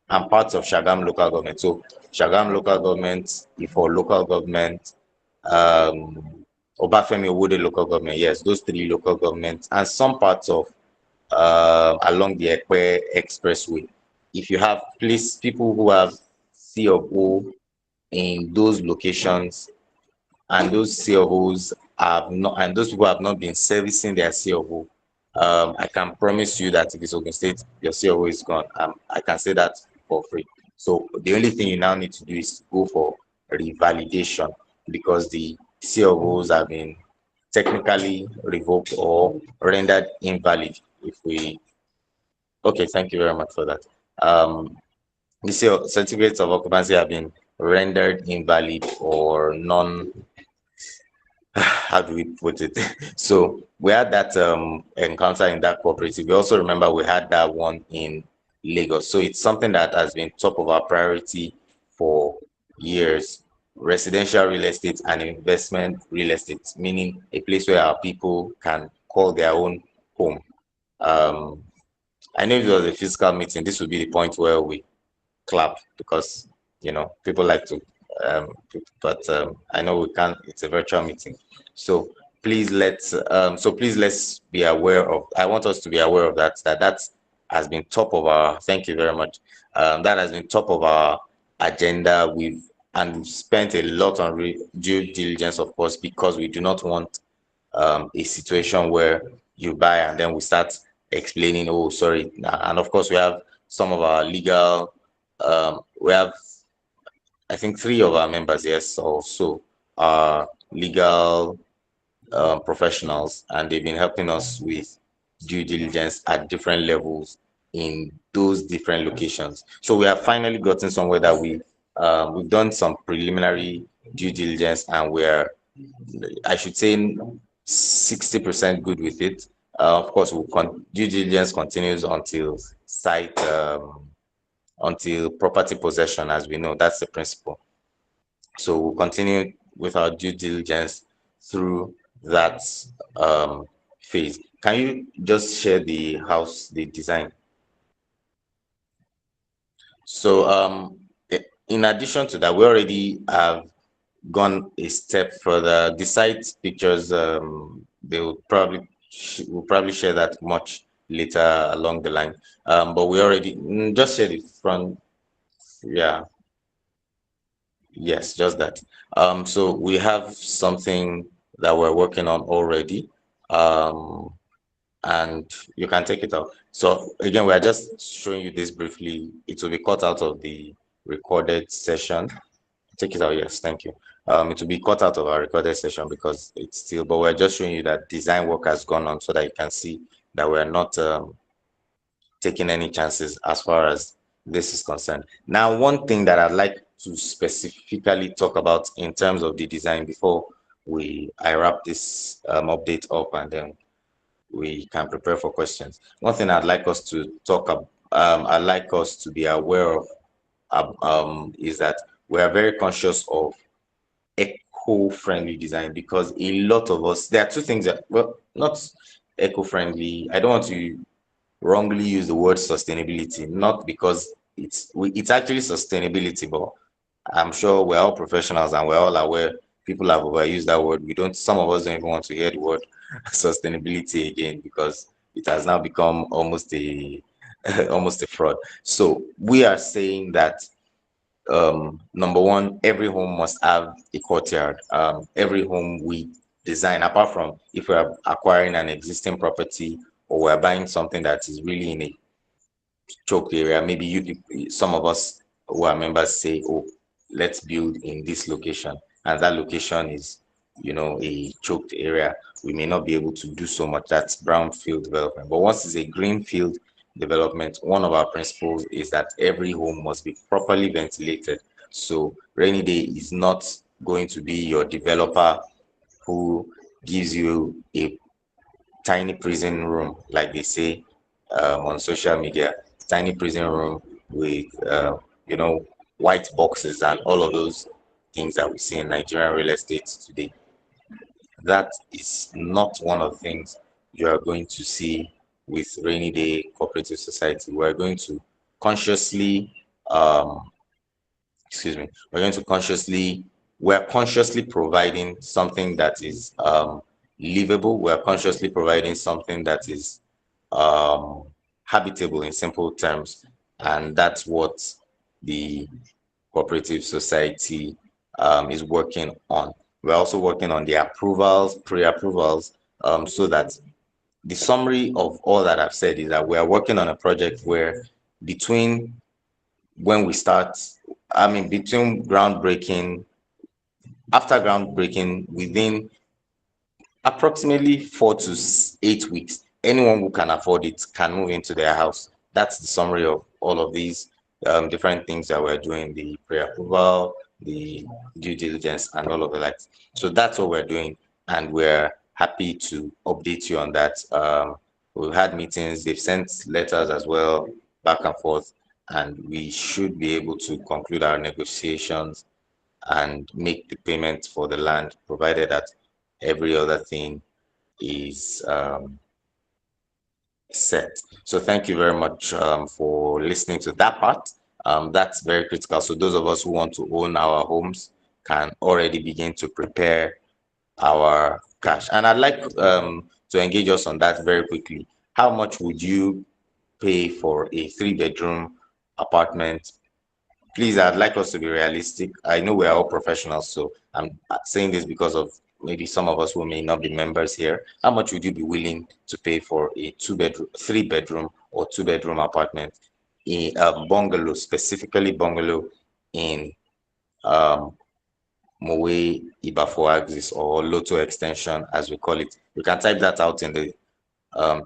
and parts of Shagam local government. So Shagam local government, E4 local government, um, Obafemi Owode local government. Yes, those three local governments, and some parts of along the Ekpe Expressway. If you have please people who have C of O in those locations, and those CFOs have not, and those people have not been servicing their CFO, I can promise you that if it's Ogun State, your CFO is gone. I can say that for free. So the only thing you now need to do is to go for revalidation because the CFOs have been technically revoked or rendered invalid. If we okay, thank you very much for that. The certificates of occupancy have been rendered invalid or non how do we put it? So we had that encounter in that cooperative. We also remember we had that one in Lagos. So it's something that has been top of our priority for years. Residential real estate and investment real estate, meaning a place where our people can call their own home. Um, I know if it was a physical meeting, this would be the point where we clap because people like to but I know we can't, it's a virtual meeting. So please let's be aware of, I want us to be aware of that has been top of our, thank you very much, that has been top of our agenda. We've spent a lot on due diligence, of course, because we do not want a situation where you buy and then we start explaining, oh, sorry. And of course, we have some of our legal, we have, I think, three of our members, yes, also are legal professionals, and they've been helping us with due diligence at different levels in those different locations. So we have finally gotten somewhere that we've done some preliminary due diligence, and we're, I should say, 60% good with it. Of course, due diligence continues until site, until property possession, as we know, that's the principle. So we'll continue with our due diligence through that phase. Can you just share the house, the design? So in addition to that, we already have gone a step further. The site pictures, they will probably we'll probably share that much later along the line. But we already just share the front. Yeah, yes, just that. So we have something that we're working on already. Um, and you can take it out. So again, we are just showing you this briefly. It will be cut out of the recorded session. Take it out, yes, thank you. It will be cut out of our recorded session because it's still, but we're just showing you that design work has gone on so that you can see that we're not taking any chances as far as this is concerned. Now, one thing that I'd like to specifically talk about in terms of the design before I wrap this update up and then we can prepare for questions. One thing I'd like us to talk about, I'd like us to be aware of is that we are very conscious of eco-friendly design because a lot of us, there are two things that, well, not eco-friendly. I don't want to wrongly use the word sustainability, not because it's actually sustainability, but I'm sure we're all professionals and we're all aware people have overused that word. We don't, some of us don't even want to hear the word sustainability again because it has now become almost a almost a fraud. So we are saying that number one, every home must have a courtyard. Every home we design, apart from if we're acquiring an existing property or we're buying something that is really in a choked area, maybe some of us who are members say, oh, let's build in this location, and that location is, a choked area. We may not be able to do so much. That's brownfield development. But once it's a greenfield development, one of our principles is that every home must be properly ventilated. So Rainy Day is not going to be your developer who gives you a tiny prison room, like they say on social media, tiny prison room with, white boxes and all of those things that we see in Nigerian real estate today. That is not one of the things you are going to see with Rainy Day Cooperative Society. We're going to consciously, excuse me, we're consciously providing something that is livable. We're consciously providing something that is um, habitable in simple terms. And that's what the cooperative society is working on. We're also working on the approvals, pre-approvals, so that the summary of all that I've said is that we are working on a project where between when we start, between groundbreaking, after groundbreaking, within approximately 4 to 8 weeks, anyone who can afford it can move into their house. That's the summary of all of these different things that we're doing, the pre-approval, the due diligence, and all of the likes. So that's what we're doing, and we're happy to update you on that. We've had meetings, they've sent letters as well, back and forth, and we should be able to conclude our negotiations and make the payment for the land, provided that every other thing is set. So thank you very much for listening to that part. That's very critical. So those of us who want to own our homes can already begin to prepare our cash. And I'd like to engage us on that very quickly. How much would you pay for a three-bedroom apartment? Please, I'd like us to be realistic. I know we are all professionals, so I'm saying this because of maybe some of us who may not be members here. How much would you be willing to pay for a two-bedroom, three-bedroom, or two-bedroom apartment in a bungalow, specifically bungalow in um, Mowe Ibafo axis or Lotto extension, as we call it? You can type that out in the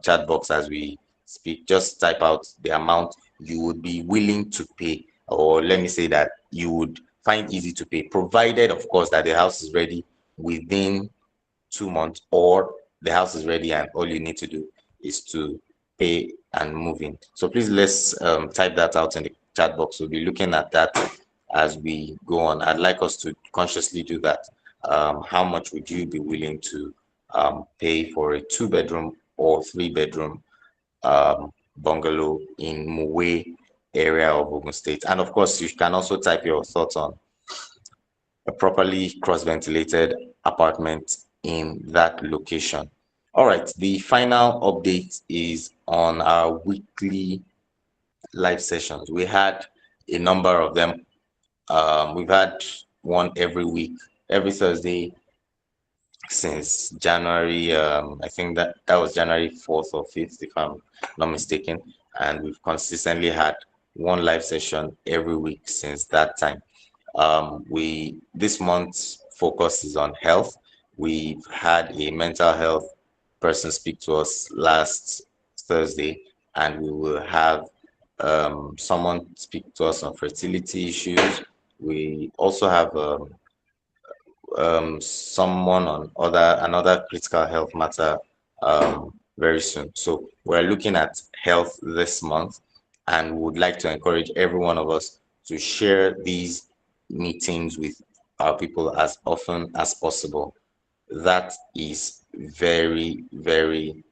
chat box as we speak. Just type out the amount you would be willing to pay, or let me say that you would find easy to pay, provided, of course, that the house is ready within 2 months, or the house is ready and all you need to do is to pay and move in. So please, let's type that out in the chat box. We'll be looking at that as we go on. I'd like us to consciously do that. How much would you be willing to pay for a two-bedroom or three-bedroom bungalow in Mowe area of Ogun State? And of course, you can also type your thoughts on a properly cross-ventilated apartment in that location. All right, the final update is on our weekly live sessions. We had a number of them. We've had one every week, every Thursday since January. I think that was January 4th or 5th, if I'm not mistaken. And we've consistently had one live session every week since that time. We this month's focus is on health. We've had a mental health person speak to us last Thursday, and we will have someone speak to us on fertility issues. We also have someone on another critical health matter very soon. So we're looking at health this month, and would like to encourage every one of us to share these meetings with our people as often as possible. That is very, very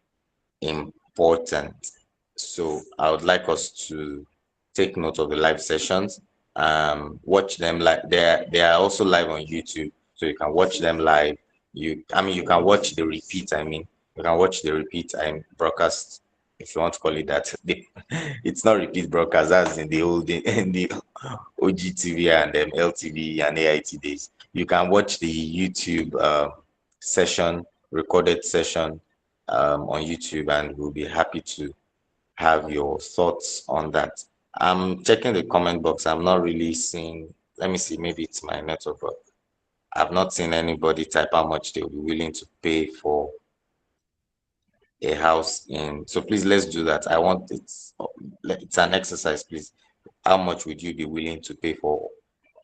important. So I would like us to take note of the live sessions. watch them like they are also live on YouTube, so you can watch them live. You can watch the repeat. You can watch the repeat broadcast, if you want to call it that. It's not repeat broadcast. That's in the old in the OGTV and LTV and AIT days. You can watch the YouTube session, recorded session on YouTube, and we'll be happy to have your thoughts on that. I'm checking the comment box. I'm not really seeing. Let me see. Maybe it's my network. But I've not seen anybody type how much they'll be willing to pay for a house in. So please let's do that. I want it's an exercise, please. How much would you be willing to pay for?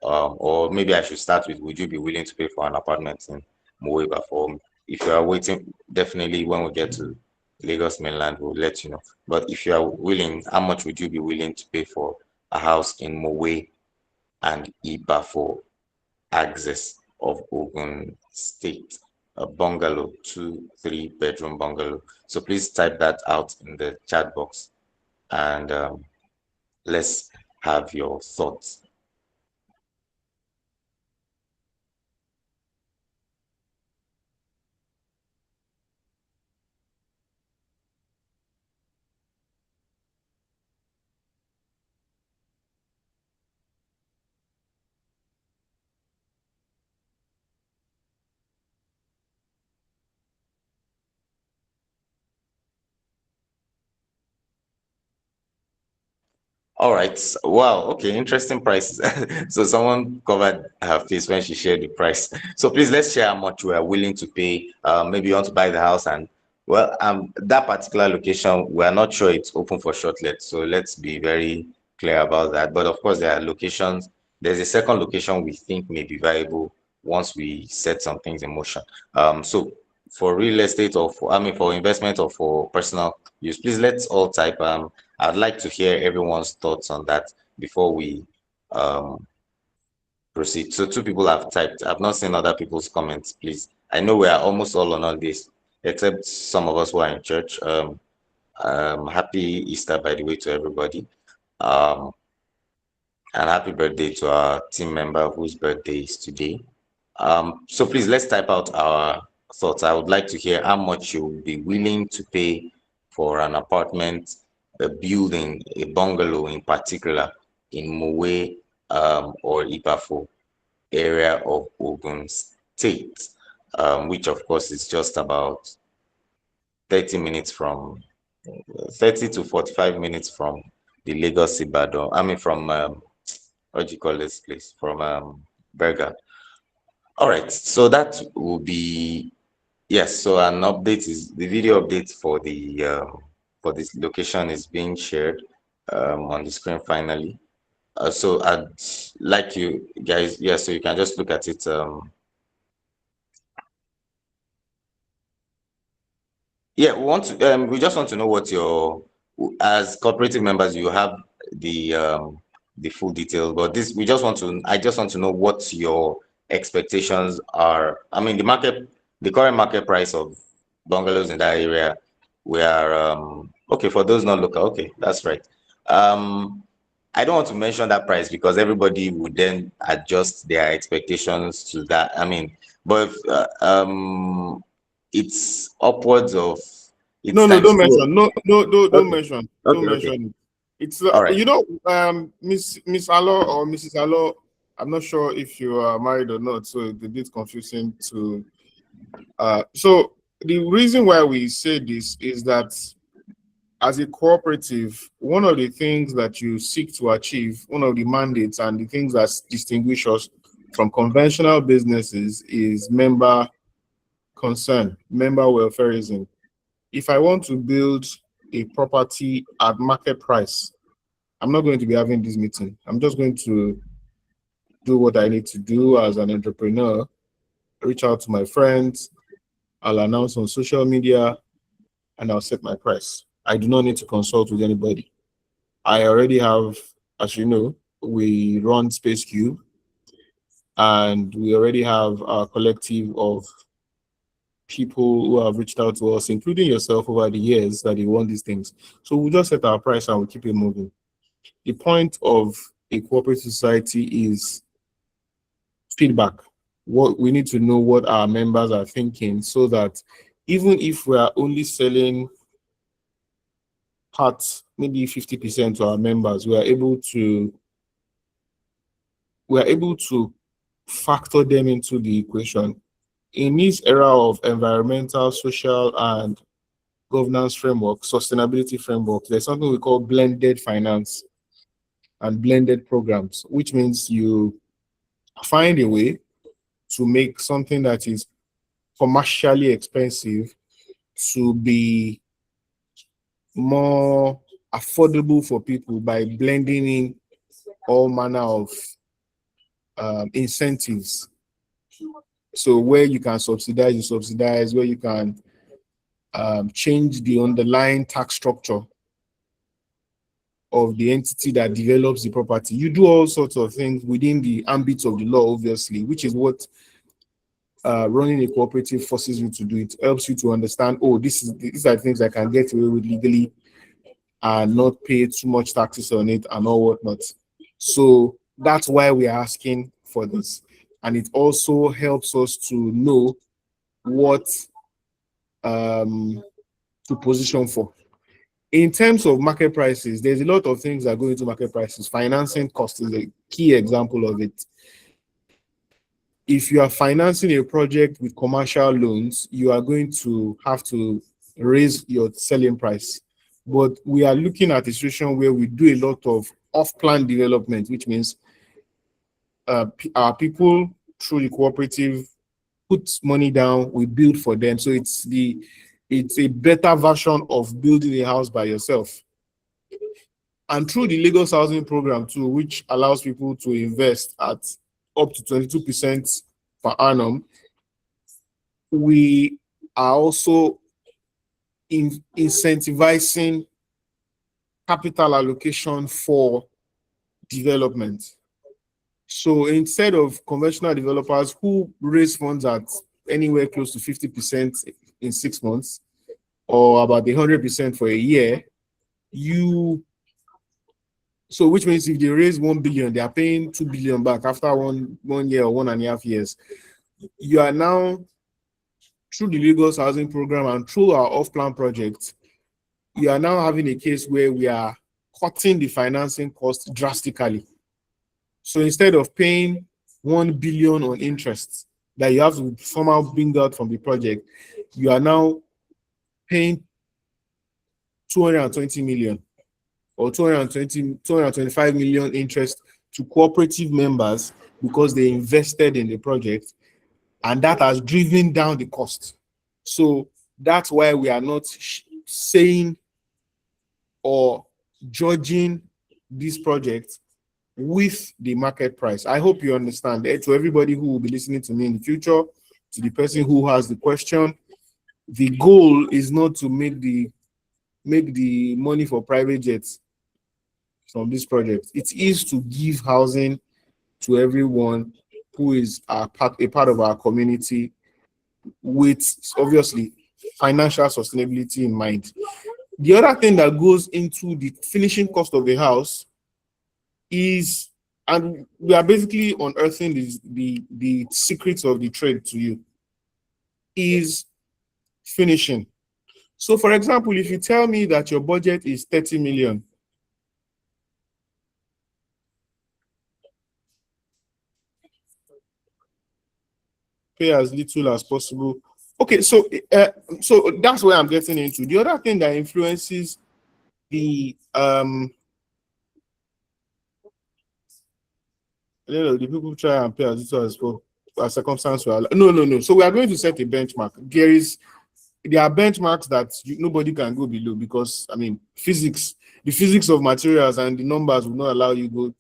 Or maybe I should start with, would you be willing to pay for an apartment in Moeba? For if you are waiting, definitely when we get to Lagos mainland, we'll let you know. But if you are willing, how much would you be willing to pay for a house in Mowe and Iba for access of Ogun State? A bungalow, 2-3 bedroom bungalow. So please type that out in the chat box, and let's have your thoughts. All right. Wow. Okay. Interesting prices. So someone covered her face when she shared the price. So please let's share how much we are willing to pay. Maybe you want to buy the house, and well, that particular location we are not sure it's open for short let. So let's be very clear about that. But of course, there are locations. There's a second location we think may be viable once we set some things in motion. So for real estate, or for investment, or for personal use, please let's all type. I'd like to hear everyone's thoughts on that before we um, proceed. So two people have typed. I've not seen other people's comments, please. I know we are almost all on all this, except some of us who are in church. Happy Easter, by the way, to everybody. Um, and happy birthday to our team member whose birthday is today. So please let's type out our thoughts. I would like to hear how much you would be willing to pay for an apartment, a building, a bungalow in particular in Mowe or Ipafo area of Ogun State, which of course is just about 30 minutes from 30 to 45 minutes from the Lagos Ibadan. From what do you call this place? From Berger. All right, so that will be, yes. So an update is the video update for this location is being shared on the screen finally. So I'd like you guys, yeah. So you can just look at it. Yeah, we just want to know what your, as cooperative members, you have the full details, but this we just want to I just want to know what your expectations are. The current market price of bungalows in that area, we are okay for those not local. Okay, that's right. I don't want to mention that price because everybody would then adjust their expectations to that. But if, it's upwards of, it's No, no, times don't two. mention. No, no, no, don't Okay, mention. Don't okay, okay. mention it. It's All right. Miss Allo or Mrs. Allo. I'm not sure if you are married or not, so it's a bit confusing to. So the reason why we say this is that as a cooperative, one of the things that you seek to achieve, one of the mandates and the things that distinguish us from conventional businesses is member concern, member welfareism. If I want to build a property at market price, I'm not going to be having this meeting. I'm just going to do what I need to do as an entrepreneur, reach out to my friends, I'll announce on social media, and I'll set my price. I do not need to consult with anybody. I already have, as you know, we run Space Cube, and we already have a collective of people who have reached out to us, including yourself, over the years that they want these things. So we'll just set our price and we'll keep it moving. The point of a cooperative society is feedback. What we need to know what our members are thinking, so that even if we are only selling parts, maybe 50% to our members, we are able to factor them into the equation. In this era of environmental, social, and governance framework, sustainability framework, there's something we call blended finance and blended programs, which means you find a way to make something that is commercially expensive to be more affordable for people by blending in all manner of incentives. So where you can subsidize, you subsidize. Where you can change the underlying tax structure of the entity that develops the property. You do all sorts of things within the ambit of the law, obviously, which is what running a cooperative forces you to do. It helps you to understand, oh, these are things I can get away with legally and not pay too much taxes on it and all whatnot. So that's why we are asking for this. And it also helps us to know what to position for. In terms of market prices, there's a lot of things that go into market prices. Financing cost is a key example of it. If you are financing a project with commercial loans, you are going to have to raise your selling price. But we are looking at a situation where we do a lot of off-plan development, which means our people through the cooperative put money down, we build for them. So it's a better version of building a house by yourself. And through the Lagos Housing Program too, which allows people to invest at up to 22% per annum, we are also incentivizing capital allocation for development. So instead of conventional developers who raise funds at anywhere close to 50% in 6 months or about 100% for a year, so which means if they raise 1 billion, they are paying 2 billion back after one year or 1.5 years. You are now, through the Lagos Housing Program and through our off-plan project, you are now having a case where we are cutting the financing cost drastically. So instead of paying 1 billion on interest that you have to somehow bring out from the project, you are now paying 220 million or 225 million interest to cooperative members because they invested in the project, and that has driven down the cost. So that's why we are not saying or judging this project with the market price. I hope you understand. To everybody who will be listening to me in the future, to the person who has the question, the goal is not to make the money for private jets from this project. It is to give housing to everyone who is a part of our community, with obviously financial sustainability in mind. The other thing that goes into the finishing cost of the house is, and we are basically unearthing the secrets of the trade to you, is finishing. So for example, if you tell me that your budget is 30 million, pay as little as possible. Okay, so that's where I'm getting into. The other thing that influences the the people try and pay as little as possible as circumstance. No. So we are going to set a benchmark. There are benchmarks that nobody can go below, because I mean the physics of materials and the numbers will not allow you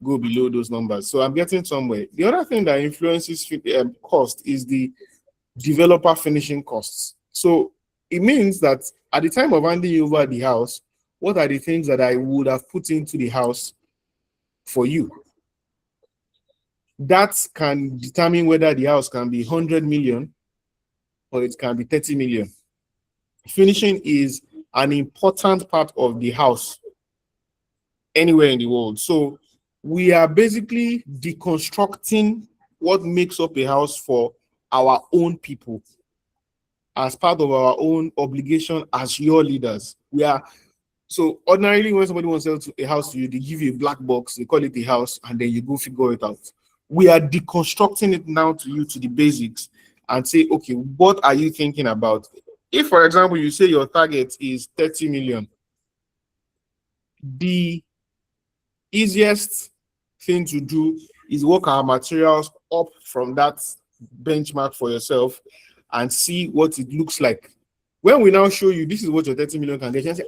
go below those numbers. So I'm getting somewhere. The other thing that influences cost is the developer finishing costs. So it means that at the time of handing over the house, what are the things that I would have put into the house for you? That can determine whether the house can be 100 million or it can be 30 million. Finishing is an important part of the house anywhere in the world. So we are basically deconstructing what makes up a house for our own people as part of our own obligation as your leaders. We are so ordinarily when somebody wants to sell a house to you, they give you a black box, they call it a house, and then you go figure it out. We are deconstructing it now to you to the basics and say, okay, what are you thinking about? If, for example, you say your target is 30 million, the easiest thing to do is work our materials up from that benchmark for yourself and see what it looks like. When we now show you this is what your 30 million can get, you can say,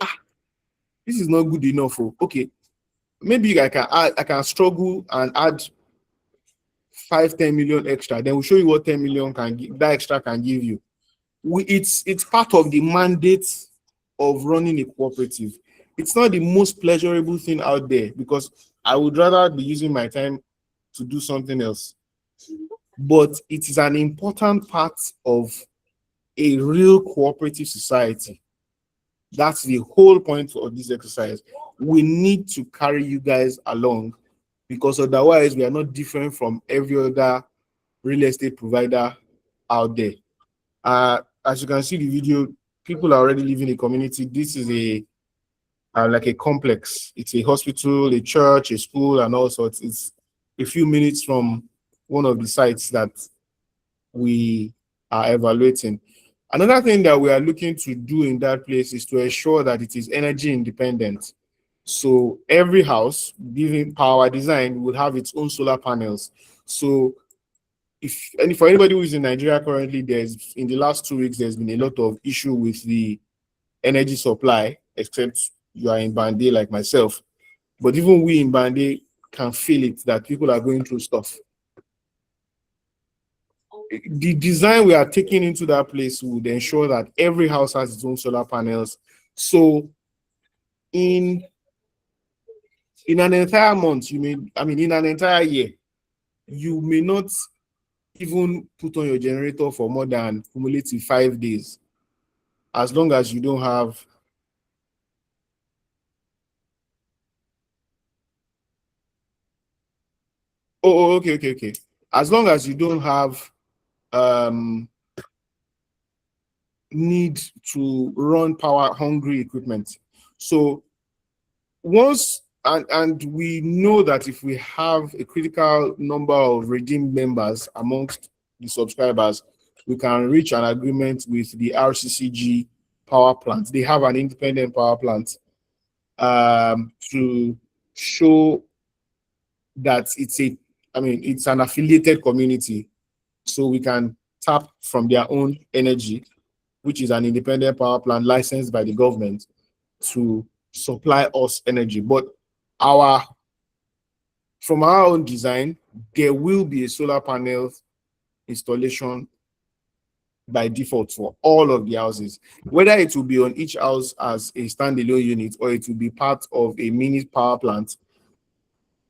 this is not good enough. Okay, maybe I can struggle and add 5-10 million extra. Then we'll show you what 10 million can give, that extra can give you. It's part of the mandate of running a cooperative. It's not the most pleasurable thing out there because I would rather be using my time to do something else. But it is an important part of a real cooperative society. That's the whole point of this exercise. We need to carry you guys along because otherwise we are not different from every other real estate provider out there. As you can see the video, people are already living in a community. This is like a complex. It's a hospital, a church, a school, and all sorts. It's a few minutes from one of the sites that we are evaluating. Another thing that we are looking to do in that place is to ensure that it is energy independent. So every house, given power design, would have its own solar panels. So for anybody who is in Nigeria currently, in the last 2 weeks, there's been a lot of issue with the energy supply, except you are in Bande like myself. But even we in Bande can feel it that people are going through stuff. The design we are taking into that place would ensure that every house has its own solar panels. So in an entire month, in an entire year, you may not even put on your generator for more than cumulative 5 days, as long as you don't have okay. As long as you don't have need to run power hungry equipment. So once and we know that if we have a critical number of redeemed members amongst the subscribers, we can reach an agreement with the RCCG power plant. They have an independent power plant to show that it's an affiliated community, so we can tap from their own energy, which is an independent power plant licensed by the government to supply us energy. But from our own design, there will be a solar panel installation by default for all of the houses, whether it will be on each house as a standalone unit or it will be part of a mini power plant.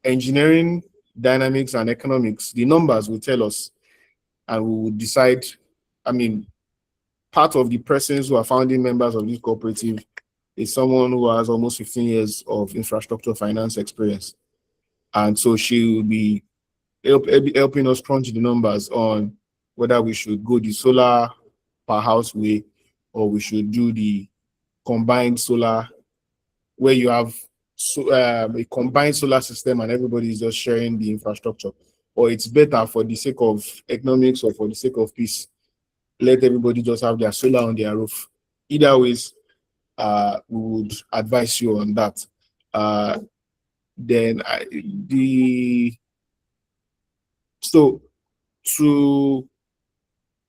Engineering, dynamics, and economics, the numbers will tell us, and we will decide. Part of the persons who are founding members of this cooperative is someone who has almost 15 years of infrastructure finance experience. And so she will be helping us crunch the numbers on whether we should go the solar per house way or we should do the combined solar, where you have a combined solar system and everybody is just sharing the infrastructure. Or it's better for the sake of economics or for the sake of peace, let everybody just have their solar on their roof. Either ways, we would advise you on that. So to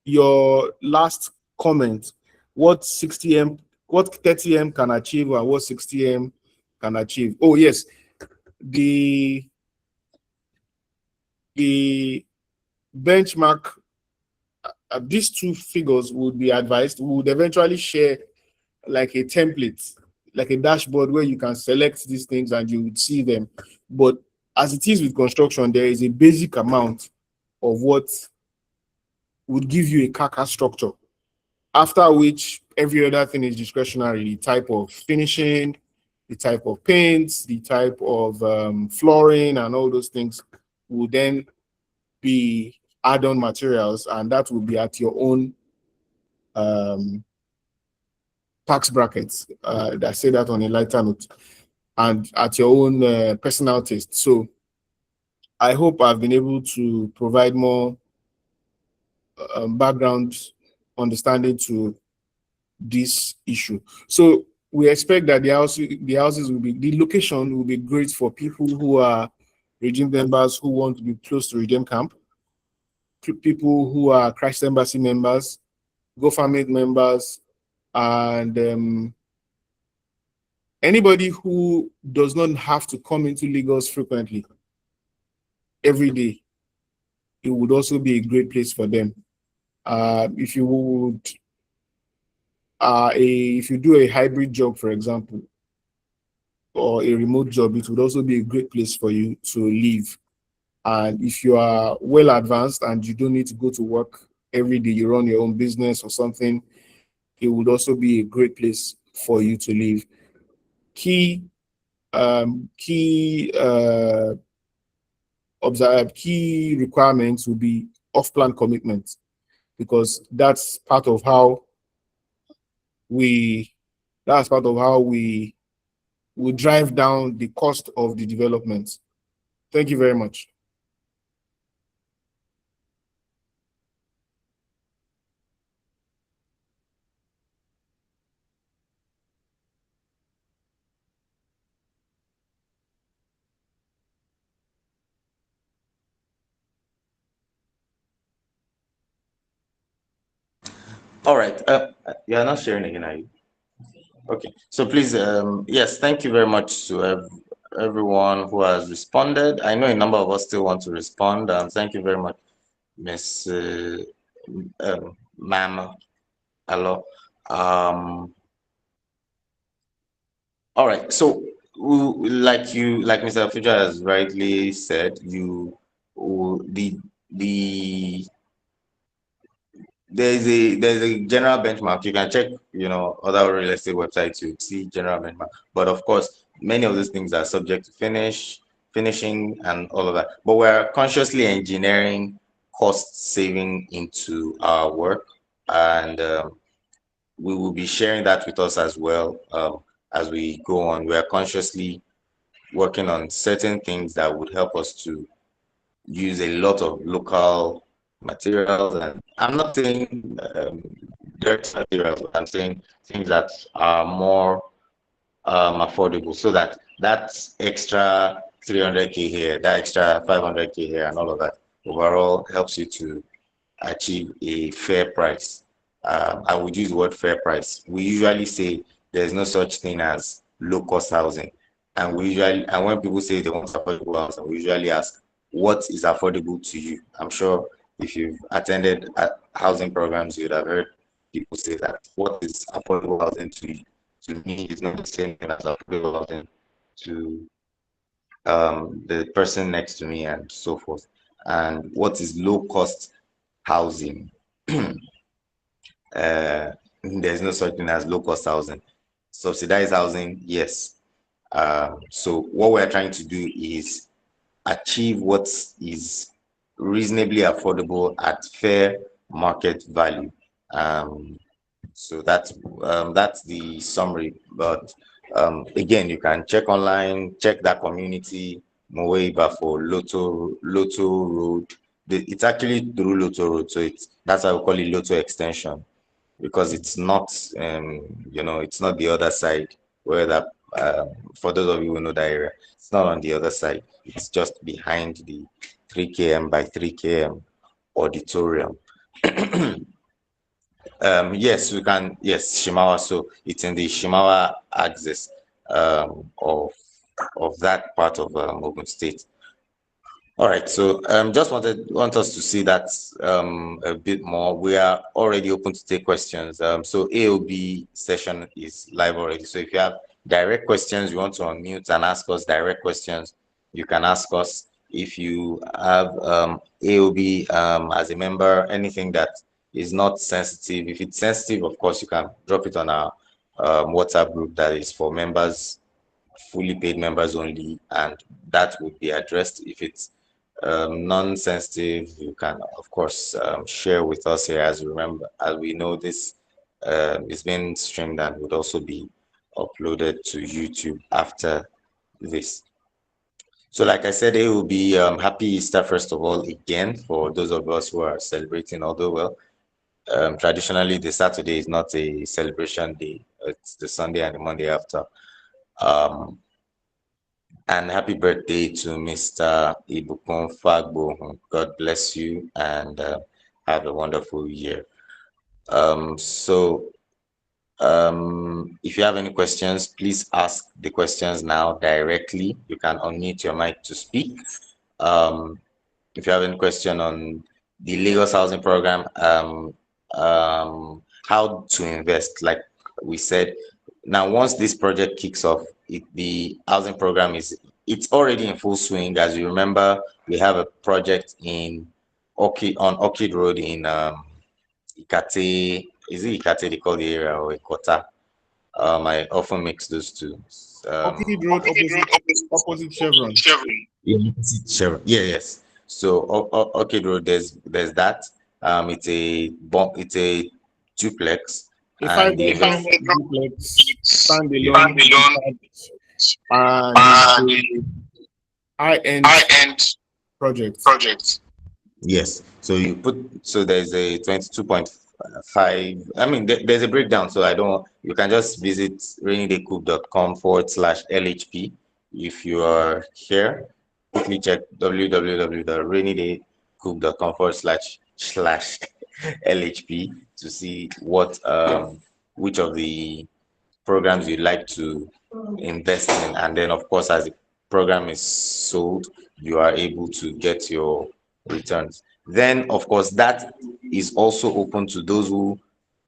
your last comment, what 30M can achieve and what 60M can achieve. Oh yes, the benchmark, these two figures would be advised. We would eventually share like a template, like a dashboard where you can select these things and you would see them. But as it is with construction, there is a basic amount of what would give you a carcass structure, after which every other thing is discretionary. The type of finishing, the type of paints, the type of flooring, and all those things will then be add-on materials, and that will be at your own tax brackets. I say that on a lighter note, and at your own personal taste. So I hope I've been able to provide more background understanding to this issue. So we expect that the houses will be, the location will be great for people who are Redeem members who want to be close to Redeem Camp, people who are Christ Embassy members, GoFundMe members, and anybody who does not have to come into Lagos frequently every day. It would also be a great place for them. If you would, if you do a hybrid job, for example, or a remote job, it would also be a great place for you to live. And if you are well advanced and you don't need to go to work every day, you run your own business or something, it would also be a great place for you to live. Key requirements will be off-plan commitments, because that's part of how we drive down the cost of the development. Thank you very much. All right. You are not sharing again, are you? Okay. So please, yes, thank you very much to everyone who has responded. I know a number of us still want to respond. Thank you very much, Miss Ma'am. Hello. All right. So, like Mr. Fuja has rightly said, the there's a general benchmark. You can check, other real estate websites to see general benchmark. But of course, many of these things are subject to finishing and all of that. But we're consciously engineering cost saving into our work, and we will be sharing that with us as well as we go on. We are consciously working on certain things that would help us to use a lot of local materials. And I'm not saying dirt materials, but I'm saying things that are more affordable, so that extra 300K here, that extra 500K here, and all of that overall helps you to achieve a fair price. I would use the word fair price. We usually say there's no such thing as low cost housing. And when people say they want affordable housing, we usually ask, what is affordable to you? I'm sure if you've attended housing programs, you'd have heard people say that. What is affordable housing to you? To me, it's not the same thing as affordable housing to the person next to me, and so forth. And what is low cost housing? There's no such thing as low cost housing. Subsidized housing, yes. So what we're trying to do is achieve what is reasonably affordable at fair market value. So that's the summary. But again, you can check online, check that community, Moeiba for Lotto Road. It's actually through Lotto Road, so that's why we call it Lotto Extension, because it's not it's not the other side where that for those of you who know that area, it's not on the other side. It's just behind the 3 km by 3 km auditorium. Yes, we can. Yes, Shimawa. So it's in the Shimawa axis of that part of Ogun State. All right, so just want us to see that a bit more. We are already open to take questions. So AOB session is live already. So if you have direct questions, you want to unmute and ask us direct questions, you can ask us. If you have AOB as a member, anything that is not sensitive, if it's sensitive, of course, you can drop it on our WhatsApp group that is for members fully paid members only, and that would be addressed. If it's non-sensitive, you can of course share with us here. As remember, as we know, this is being streamed and would also be uploaded to YouTube after this. So, like I said, it will be happy Easter first of all again for those of us who are celebrating. Although, well, traditionally the Saturday is not a celebration day; it's the Sunday and the Monday after. Um, and happy birthday to Mr. Ibukun Fagbo. God bless you and have a wonderful year. So if you have any questions, please ask the questions now directly. You can unmute your mic to speak. Um, if you have any question on the Lagos housing program, how to invest, like we said, now once this project kicks off, the housing program it's already in full swing. As you remember, we have a project in Orchid Road in Ikate. Is it Ikate they call the area, or Ikota? I often mix those two. Orchid Road opposite Chevron. Yeah, Chevron. Yeah, yes. So Orchid Road, there's that. It's a duplex, A and the five-bedroom invest duplex, yeah. standalone, detached, and it's a high-end project. Yes. So there's a 22.5. I mean, there's a breakdown. So I don't. You can just visit rainydaycoop.com/LHP. If you are here, quickly check www.rainydaycoop.com/LHP to see what which of the programs you'd like to invest in. And then, of course, as the program is sold, you are able to get your returns. Then, of course, that is also open to those who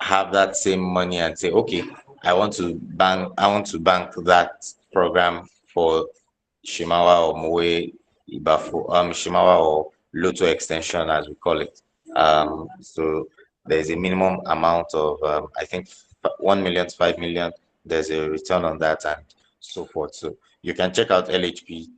have that same money and say, okay, I want to bank that program for Shimawa or Moe Ibafo, Shimawa or Lotto extension, as we call it. So there's a minimum amount of, I think, 1 million to 5 million. There's a return on that and so forth. So you can check out LHP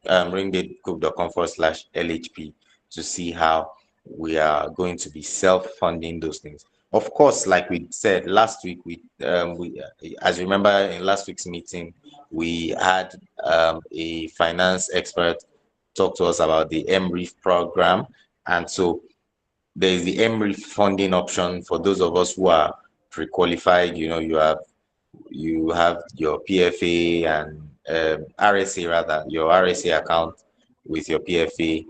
ringdatecoop.com/LHP to see how we are going to be self-funding those things. Of course, like we said last week, as you remember in last week's meeting, we had a finance expert talk to us about the MREEF program, and so there is the MREEF funding option for those of us who are pre-qualified. You know, you have your PFA and RSA, rather, your RSA account with your PFA.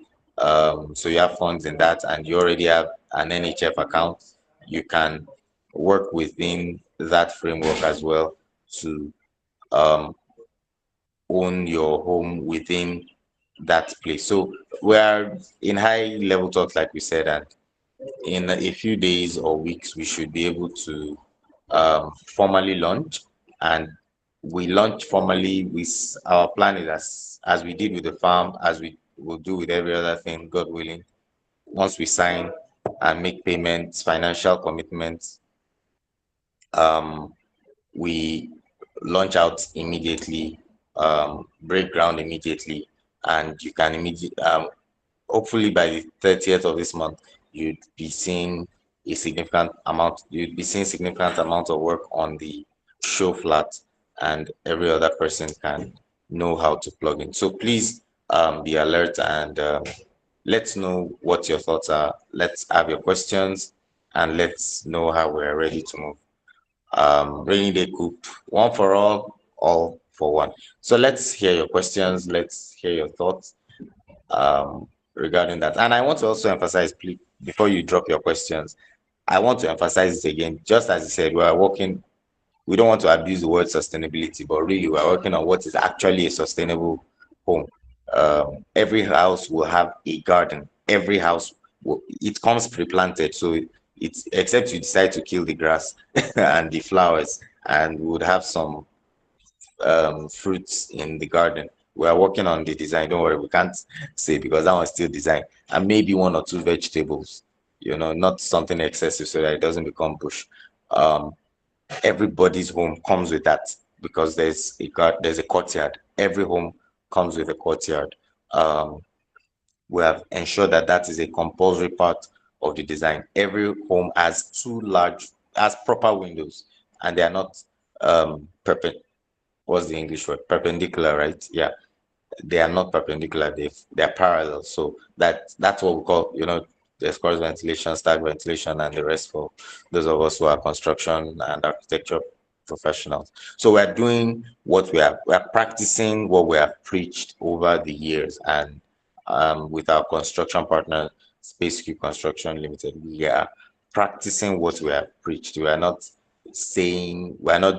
So you have funds in that, and you already have an NHF account. You can work within that framework as well to um, own your home within that place. So we're in high level talks, like we said, and in a few days or weeks, we should be able to formally launch. And we launch formally with our plan is as we did with the farm, as we will do with every other thing, God willing. Once we sign and make payments, financial commitments, um, we launch out immediately, break ground immediately, and you can immediately, hopefully by the 30th of this month, you'd be seeing significant amount of work on the show flat, and every other person can know how to plug in. So please be alert and let's know what your thoughts are. Let's have your questions and let's know how we're ready to move. Rainy Day Coop, one for all for one. So let's hear your questions. Let's hear your thoughts regarding that. And I want to also emphasize, please, before you drop your questions, I want to emphasize it again. Just as you said, we don't want to abuse the word sustainability, but really we're working on what is actually a sustainable home. Every house will have a garden. Every house, it comes pre-planted. So it's except you decide to kill the grass and the flowers, and we would have some fruits in the garden. We are working on the design. Don't worry, we can't say because that one's still design. And maybe one or two vegetables, not something excessive so that it doesn't become bush. Everybody's home comes with that. because there's a courtyard. Every home comes with a courtyard. We have ensured that that is a compulsory part of the design. Every home has proper windows, and they are not what's the English word? Perpendicular, right? Yeah, they are not perpendicular, they're parallel. So that's what we call, there's cross ventilation, stack ventilation, and the rest for those of us who are construction and architecture professionals. So we're practicing what we have preached over the years. And with our construction partner, Space Cube Construction Limited, we are practicing what we have preached. We're not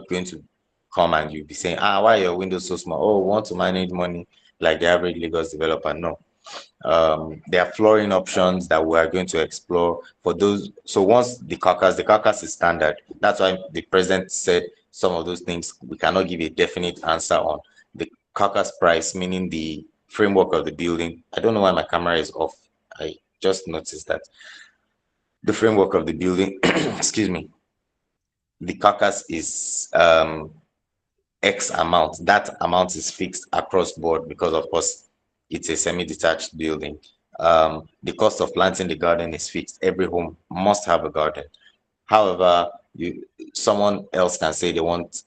going to come and you'll be saying, why are your windows so small? Oh, we want to manage money like the average Lagos developer. No. There are flooring options that we are going to explore for those. So once the carcass is standard. That's why the president said some of those things we cannot give a definite answer on. The carcass price, meaning the framework of the building. I don't know why my camera is off. I just noticed that. The framework of the building, excuse me, the carcass is X amount. That amount is fixed across board because, of course, it's a semi-detached building. The cost of planting the garden is fixed. Every home must have a garden. However, someone else can say they want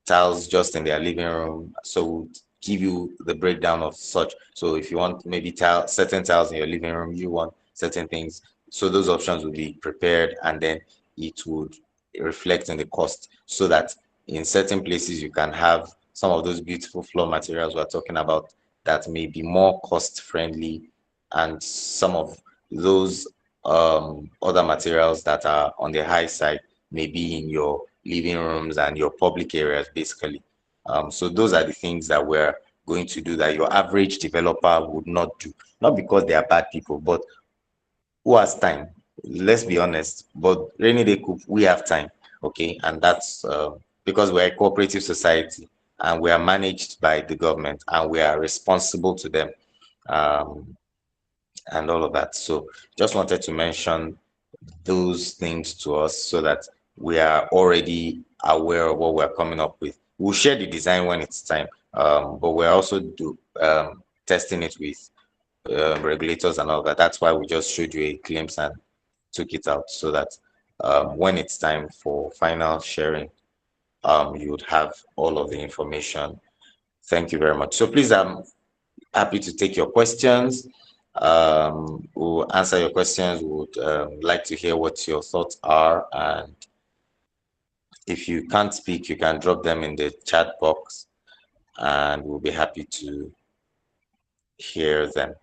tiles just in their living room. So we'll give you the breakdown of such. So if you want maybe certain tiles in your living room, you want certain things. So those options will be prepared, and then it would reflect in the cost, so that in certain places you can have some of those beautiful floor materials we're talking about that may be more cost friendly, and some of those other materials that are on the high side may be in your living rooms and your public areas, basically. So those are the things that we're going to do that your average developer would not do. Not because they are bad people, but who has time? Let's be honest. But Rainyday Coop, we have time, okay? And that's because we're a cooperative society, and we are managed by the government, and we are responsible to them, um, and all of that. So just wanted to mention those things to us so that we are already aware of what we're coming up with. We'll share the design when it's time, but we're also testing it with regulators and all that. That's why we just showed you a glimpse and took it out, so that when it's time for final sharing, you would have all of the information. Thank you very much. So please, I'm happy to take your questions. We'll answer your questions. We would like to hear what your thoughts are. And if you can't speak, you can drop them in the chat box, and we'll be happy to hear them.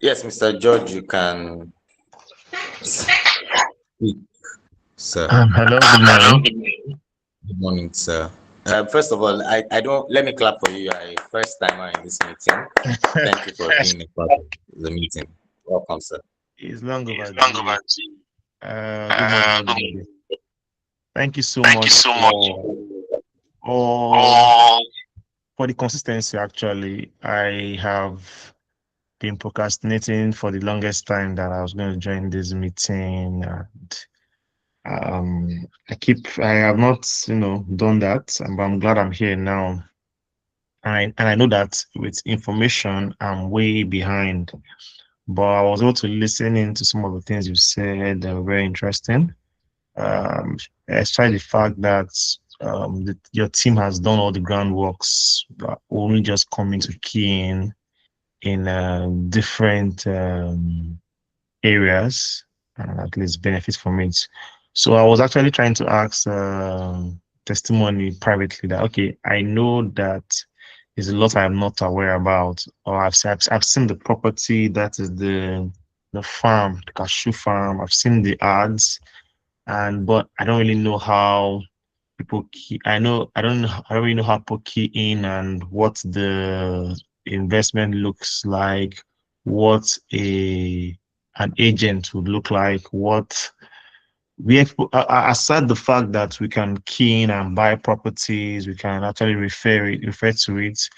Yes, Mr. George, you can speak, sir. Hello, good morning. Good morning, sir. First of all, I don't let me clap for you. You're a first timer in this meeting. Thank you for being a part of the meeting. Welcome, sir. It's long overdue. Good morning, everybody. Thank you so much for for the consistency. Actually, I have been procrastinating for the longest time that I was going to join this meeting, and I have not, done that, but I'm glad I'm here now. And I know that with information, I'm way behind. But I was able to listen into some of the things you said that were very interesting. Especially the fact that your team has done all the groundworks, only just coming to key in different areas, and at least benefit from it. So I was actually trying to ask testimony privately that, okay, I know that there's a lot I'm not aware about, or I've seen the property that is the farm, the cashew farm. I've seen the ads, but I don't really know how people key. I don't really know how people key in and what the investment looks like, what an agent would look like, what aside the fact that we can key in and buy properties, we can actually refer to it.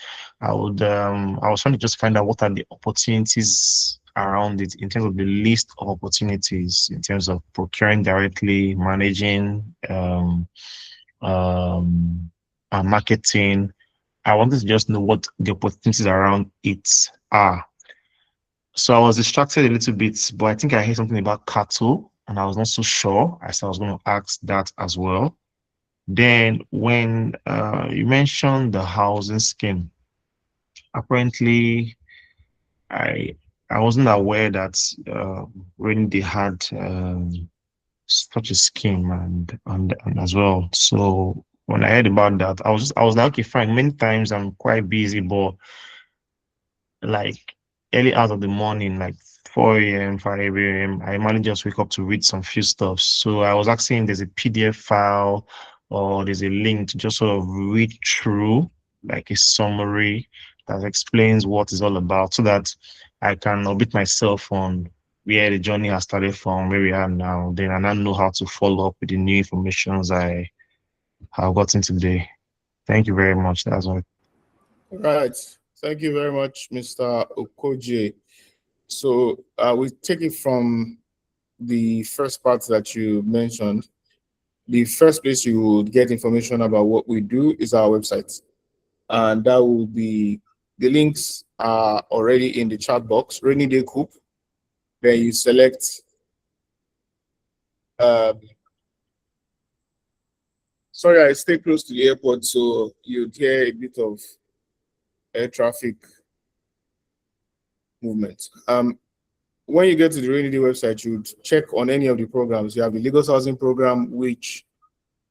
I was trying to just find out what are the opportunities around it in terms of the list of opportunities, in terms of procuring directly, managing, um, and marketing. I wanted to just know what the opportunities around it are. So I was distracted a little bit, but I think I heard something about cattle, and I was not so sure. I said I was going to ask that as well. Then when you mentioned the housing scheme, apparently I I wasn't aware that when they had such a scheme and as well. So when I heard about that, I was like, okay, fine. Many times I'm quite busy, but like early hours of the morning, like 4 a.m., 5 a.m., I normally just wake up to read some few stuff. So I was asking there's a PDF file or there's a link to just sort of read through like a summary that explains what it's all about so that I can orbit myself on where the journey has started from, where we are now, then and I know how to follow up with the new informations I have gotten today. Thank you very much. That's all. Right. Thank you very much, Mr. Okoje. So we take it from the first part that you mentioned. The first place you would get information about what we do is our website. And that will be, the links are already in the chat box, Rainyday Coop. Then you select sorry, I stay close to the airport, so you'd hear a bit of air traffic movement. When you get to the Rainy Day website, you check on any of the programs. You have the Lagos Housing Program, which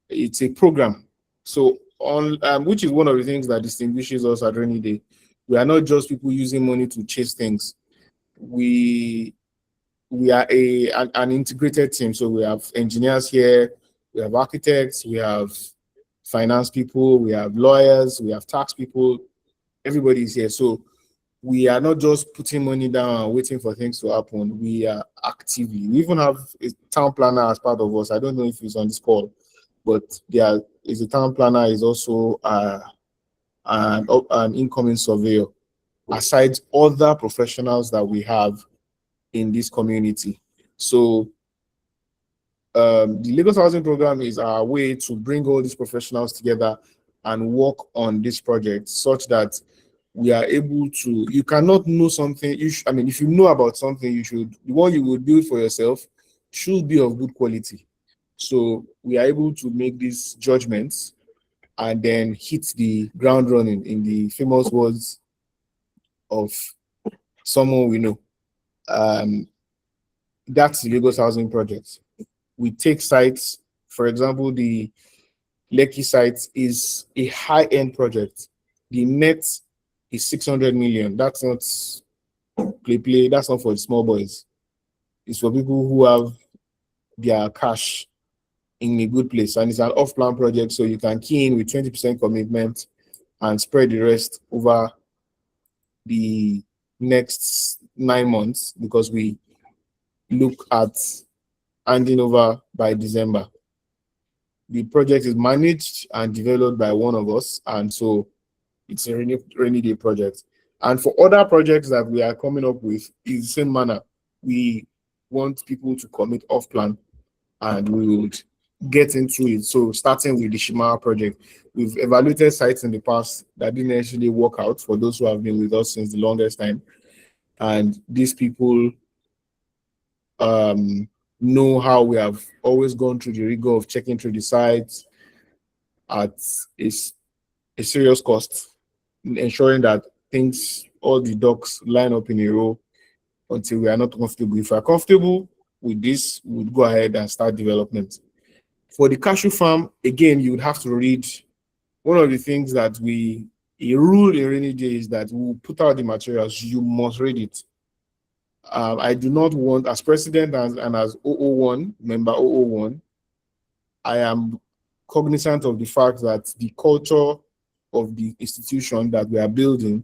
it's a program. So on which is one of the things that distinguishes us at Rainy Day. We are not just people using money to chase things. We are an integrated team. So we have engineers here, we have architects, we have finance people, we have lawyers, we have tax people. Everybody's here. So we are not just putting money down and waiting for things to happen. We are actively. We even have a town planner as part of us. I don't know if he's on this call, but there is a town planner, is also an incoming surveyor, aside other professionals that we have in this community. So the Lagos Housing Program is our way to bring all these professionals together and work on this project such that we are able to, you cannot know something, I mean, if you know about something, you should, the one you would build for yourself should be of good quality. So we are able to make these judgments and then hit the ground running, in the famous words of someone we know. That's the Lagos Housing Project. We take sites, for example, the Lekki site is a high-end project. The net is 600 million. That's not play. That's not for the small boys. It's for people who have their cash in a good place. And it's an off-plan project, so you can key in with 20% commitment and spread the rest over the next 9 months, because we look at handing over by December. The project is managed and developed by one of us, and so it's a rainy day project. And for other projects that we are coming up with, in the same manner, we want people to commit off plan and we would get into it. So starting with the Shimara project, we've evaluated sites in the past that didn't actually work out, for those who have been with us since the longest time. And these people know how we have always gone through the rigor of checking through the sites at a serious cost, ensuring that things, all the ducks line up in a row until we are not comfortable. If we are comfortable with this, we would go ahead and start development. For the cashew farm, again, you would have to read. One of the things that a rule in Rainy Day is that we will put out the materials, you must read it. I do not want, as president and as 001, member 001, I am cognizant of the fact that the culture of the institution that we are building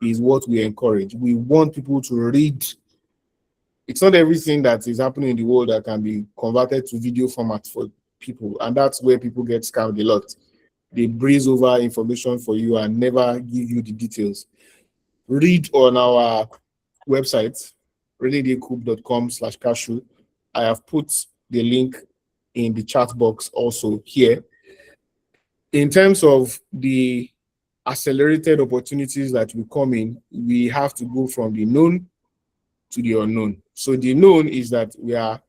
is what we encourage. We want people to read it's not everything that is happening in the world that can be converted to video format for people, and that's where people get scammed a lot. They breeze over information for you and never give you the details. Read on our website, rainydaycoop.com/cashew. I have put the link in the chat box also here. In terms of the accelerated opportunities that will come in, we have to go from the known to the unknown. So the known is that we are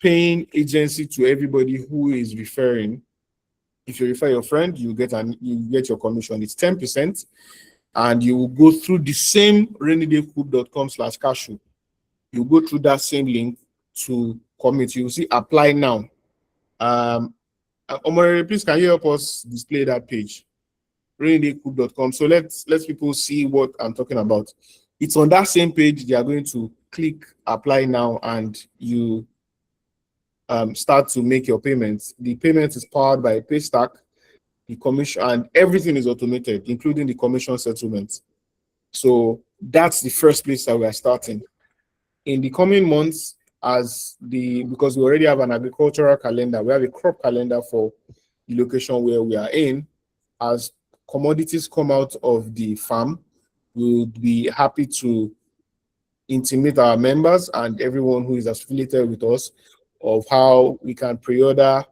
paying agency to everybody who is referring. If you refer your friend, you get your commission. It's 10%, and you will go through the same rainydaycoop.com/cashew. You go through that same link to commit. You will see apply now. Omar, please can you help us display that page? Rainyday.com. So let's people see what I'm talking about. It's on that same page. They are going to click apply now, and you start to make your payments. The payment is powered by a Paystack, the commission, and everything is automated, including the commission settlement. So that's the first place that we are starting. In the coming months, because we already have an agricultural calendar, we have a crop calendar for the location where we are in. As commodities come out of the farm, we would be happy to intimate our members and everyone who is affiliated with us of how we can pre-order.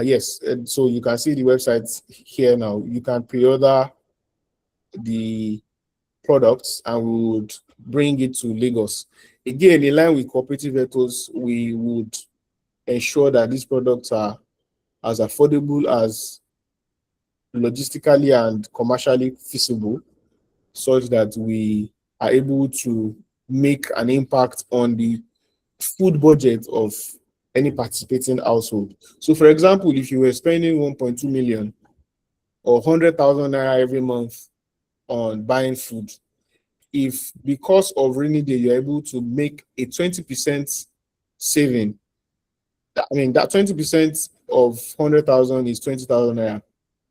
Yes, and so you can see the website here now. You can pre-order the products and we would bring it to Lagos. Again, in line with cooperative ethos, we would ensure that these products are as affordable as logistically and commercially feasible, such that we are able to make an impact on the food budget of any participating household. So, for example, if you were spending 1.2 million or 100,000 naira every month on buying food, if because of rainy day you're able to make a 20% saving, I mean that 20% of 100,000 is 20,000 naira.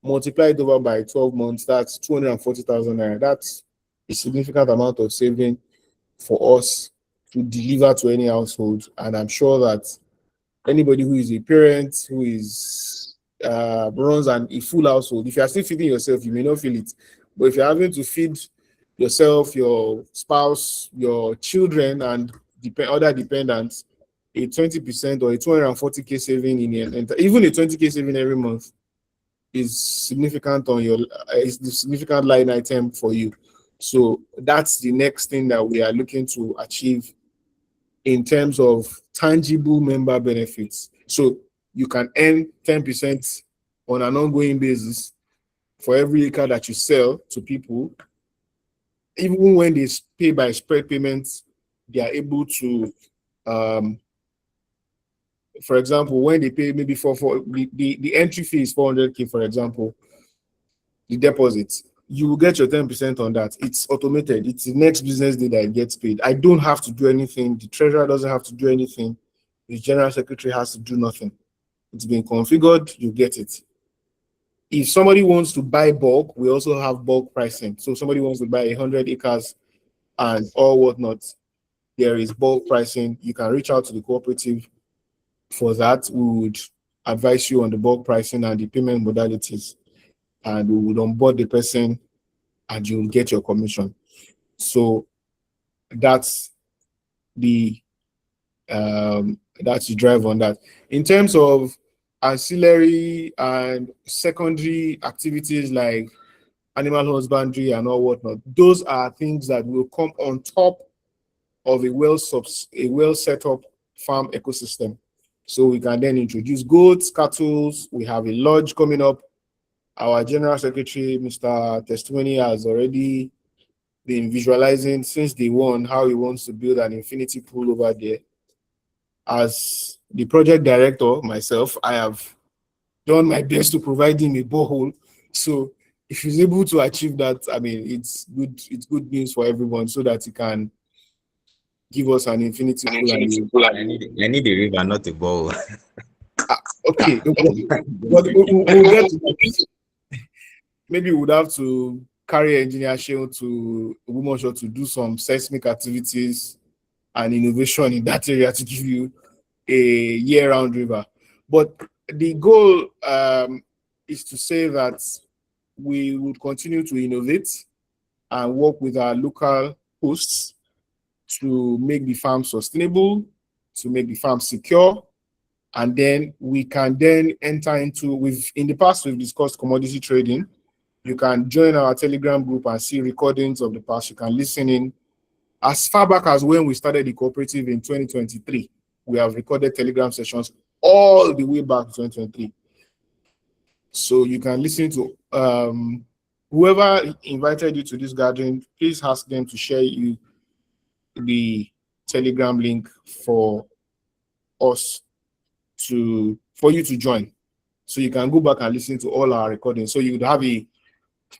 Multiplied over by 12 months, that's 240,000 naira. That's a significant amount of saving for us to deliver to any household. And I'm sure that anybody who is a parent, who is runs a full household, if you are still feeding yourself, you may not feel it. But if you're having to feed yourself, your spouse, your children, and other dependents, a 20% or a 240k saving even a 20k saving every month is significant on your is the significant line item for you. So that's the next thing that we are looking to achieve in terms of tangible member benefits. So you can earn 10% on an ongoing basis for every acre that you sell to people. Even when they pay by spread payments, they are able to, for example, when they pay maybe for the entry fee is 400k, for example, the deposit, you will get your 10% on that. It's automated. It's the next business day that it gets paid. I don't have to do anything. The treasurer doesn't have to do anything. The general secretary has to do nothing. It's been configured, you get it. If somebody wants to buy bulk, we also have bulk pricing. So if somebody wants to buy 100 acres and all whatnot, there is bulk pricing. You can reach out to the cooperative for that. We would advise you on the bulk pricing and the payment modalities, and we would onboard the person and you'll get your commission. So that's the drive on that. In terms of ancillary and secondary activities like animal husbandry and all whatnot, those are things that will come on top of a well set up farm ecosystem. So we can then introduce goats, cattle. We have a lodge coming up. Our general secretary, Mr. Testimony, has already been visualizing since day one how he wants to build an infinity pool over there. As the project director, myself, I have done my best to provide him a borehole. So if he's able to achieve that, I mean, it's good news for everyone, so that he can give us an infinity pool. I need a river, not a bowl. Okay, but we'll get to that. Maybe we would have to carry engineer Sheon to Ogbomoso to do some seismic activities and innovation in that area to give you a year-round river. But the goal is to say that we would continue to innovate and work with our local hosts to make the farm sustainable, to make the farm secure, and then we can then enter into, in the past we've discussed commodity trading. You can join our Telegram group and see recordings of the past. You can listen in. As far back as when we started the cooperative in 2023, we have recorded Telegram sessions all the way back to 2023. So you can listen to whoever invited you to this gathering. Please ask them to share you the Telegram link for us for you to join. So you can go back and listen to all our recordings. So you would have a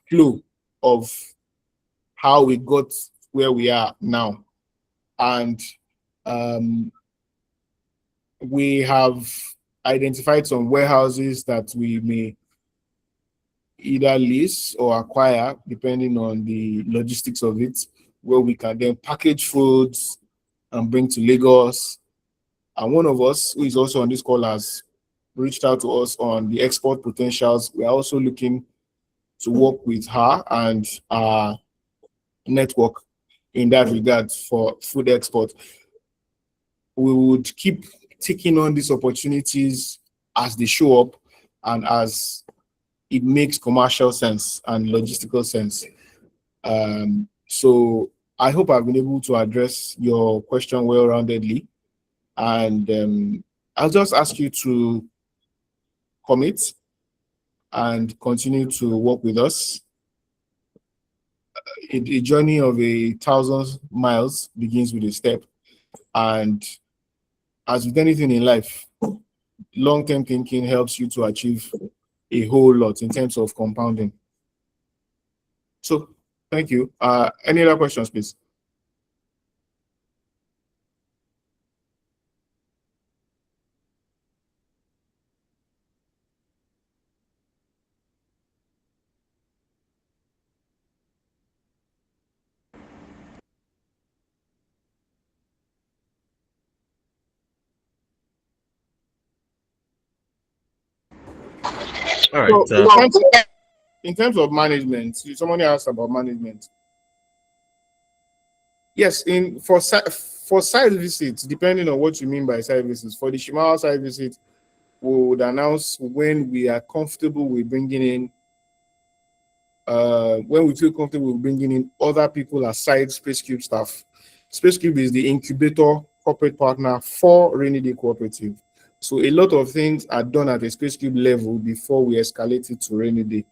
clue of how we got where we are now. And we have identified some warehouses that we may either lease or acquire, depending on the logistics of it, where we can then package foods and bring to Lagos. And one of us, who is also on this call, has reached out to us on the export potentials. We are also looking to work with her and our network in that regard for food export. We would keep taking on these opportunities as they show up and as it makes commercial sense and logistical sense. So I hope I've been able to address your question well-roundedly. And I'll just ask you to commit and continue to work with us. A journey of 1,000 miles begins with a step. And as with anything in life, long-term thinking helps you to achieve a whole lot in terms of compounding. So, thank you. Any other questions, please? All right. So, in terms of management, somebody asked about management. Yes, for site visits, depending on what you mean by site visits, for the Shimawa site visit, we would announce when we are comfortable with bringing in, when we feel comfortable with bringing in other people aside Space Cube staff. Space Cube is the incubator corporate partner for Rainyday Cooperative. So a lot of things are done at a Space Cube level before we escalate it to Rainyday.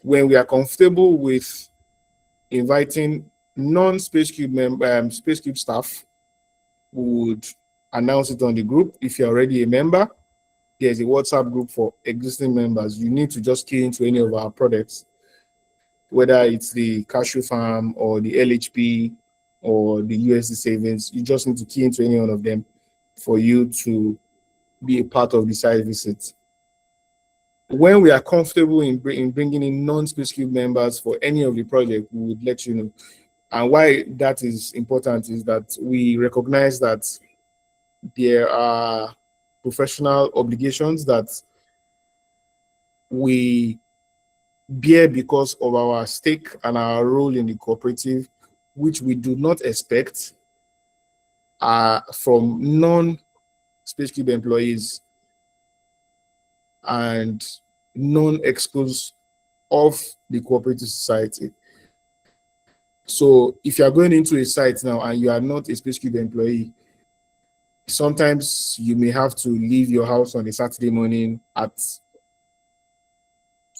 When we are comfortable with inviting non-Space Cube Space Cube staff, we would announce it on the group. If you're already a member, there's a WhatsApp group for existing members. You need to just key into any of our products, whether it's the cashew farm or the LHP or the USD savings. You just need to key into any one of them for you to be a part of the site visit. When we are comfortable in bringing in non-Space Cube members for any of the project, we would let you know. And why that is important is that we recognize that there are professional obligations that we bear because of our stake and our role in the cooperative, which we do not expect from non-Space Cube employees and non-exclusives of the cooperative society. So if you are going into a site now and you are not a Space Cube employee, sometimes you may have to leave your house on a Saturday morning at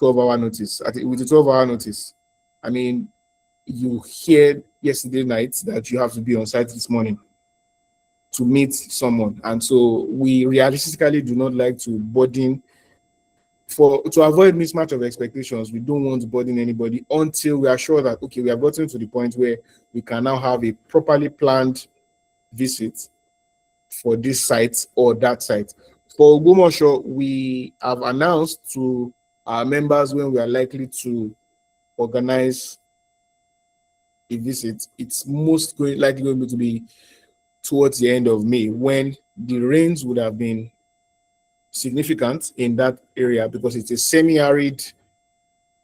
12-hour notice. With a 12-hour notice, I mean, you hear yesterday night that you have to be on site this morning to meet someone. And so we realistically do not like to burden. To avoid mismatch of expectations, we don't want to burden anybody until we are sure that, okay, we have gotten to the point where we can now have a properly planned visit for this site or that site. For Ogbomoso, we have announced to our members when we are likely to organize a visit, it's most likely going to be towards the end of May, when the rains would have been significant in that area, because it's a semi-arid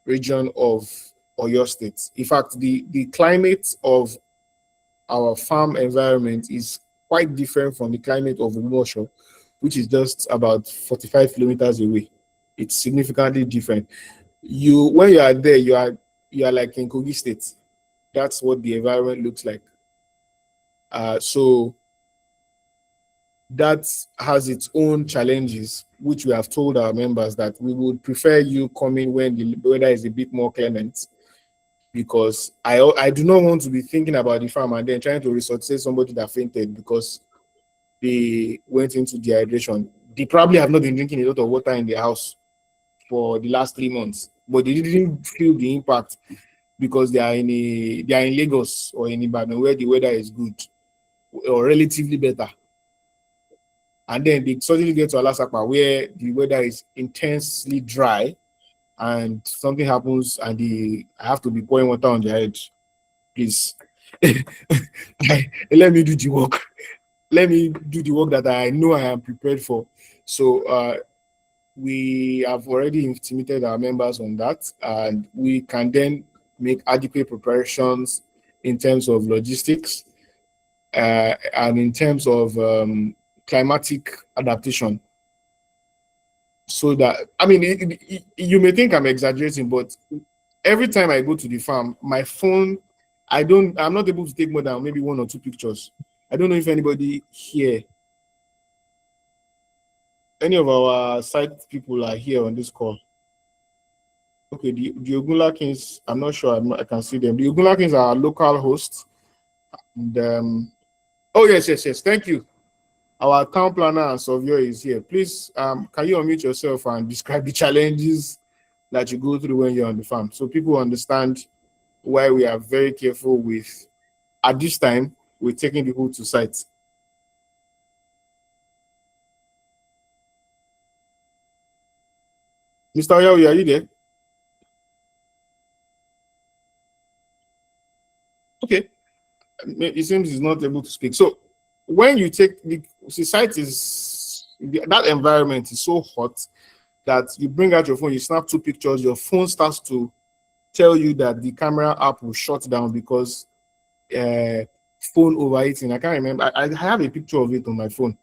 region of Oyo State. In fact, the climate of our farm environment is quite different from the climate of Umosho, which is just about 45 kilometers away. It's significantly different. When you are there, you are like in Kogi State. That's what the environment looks like. So that has its own challenges, which we have told our members that we would prefer you coming when the weather is a bit more clement, because I do not want to be thinking about the farm and then trying to resuscitate somebody that fainted because they went into dehydration. They probably have not been drinking a lot of water in their house for the last 3 months, but they didn't feel the impact because they are in Lagos or in Ibadan, where the weather is good or relatively better. And then they suddenly get to Alasapa, where the weather is intensely dry, and something happens and I have to be pouring water on their head. Please, let me do the work. Let me do the work that I know I am prepared for. So we have already intimated our members on that, and we can then make adequate preparations in terms of logistics and in terms of climatic adaptation. So that, I mean, you may think I'm exaggerating, but every time I go to the farm, my phone, I'm not able to take more than maybe 1 or 2 pictures. I don't know if anybody here, any of our site people are here on this call. Okay, the Ogunla Kings, I'm not sure I can see them. The Ogunla Kings are our local hosts. And, oh, yes, thank you. Our town planner and surveyor is here. Please, can you unmute yourself and describe the challenges that you go through when you're on the farm, so people understand why we are very careful with, at this time, we're taking people to sites. Mr. Oyawi, are you there? Okay. It seems he's not able to speak. So when you take the site, that environment is so hot that you bring out your phone, you snap 2 pictures, your phone starts to tell you that the camera app will shut down because phone overheating. I can't remember. I have a picture of it on my phone.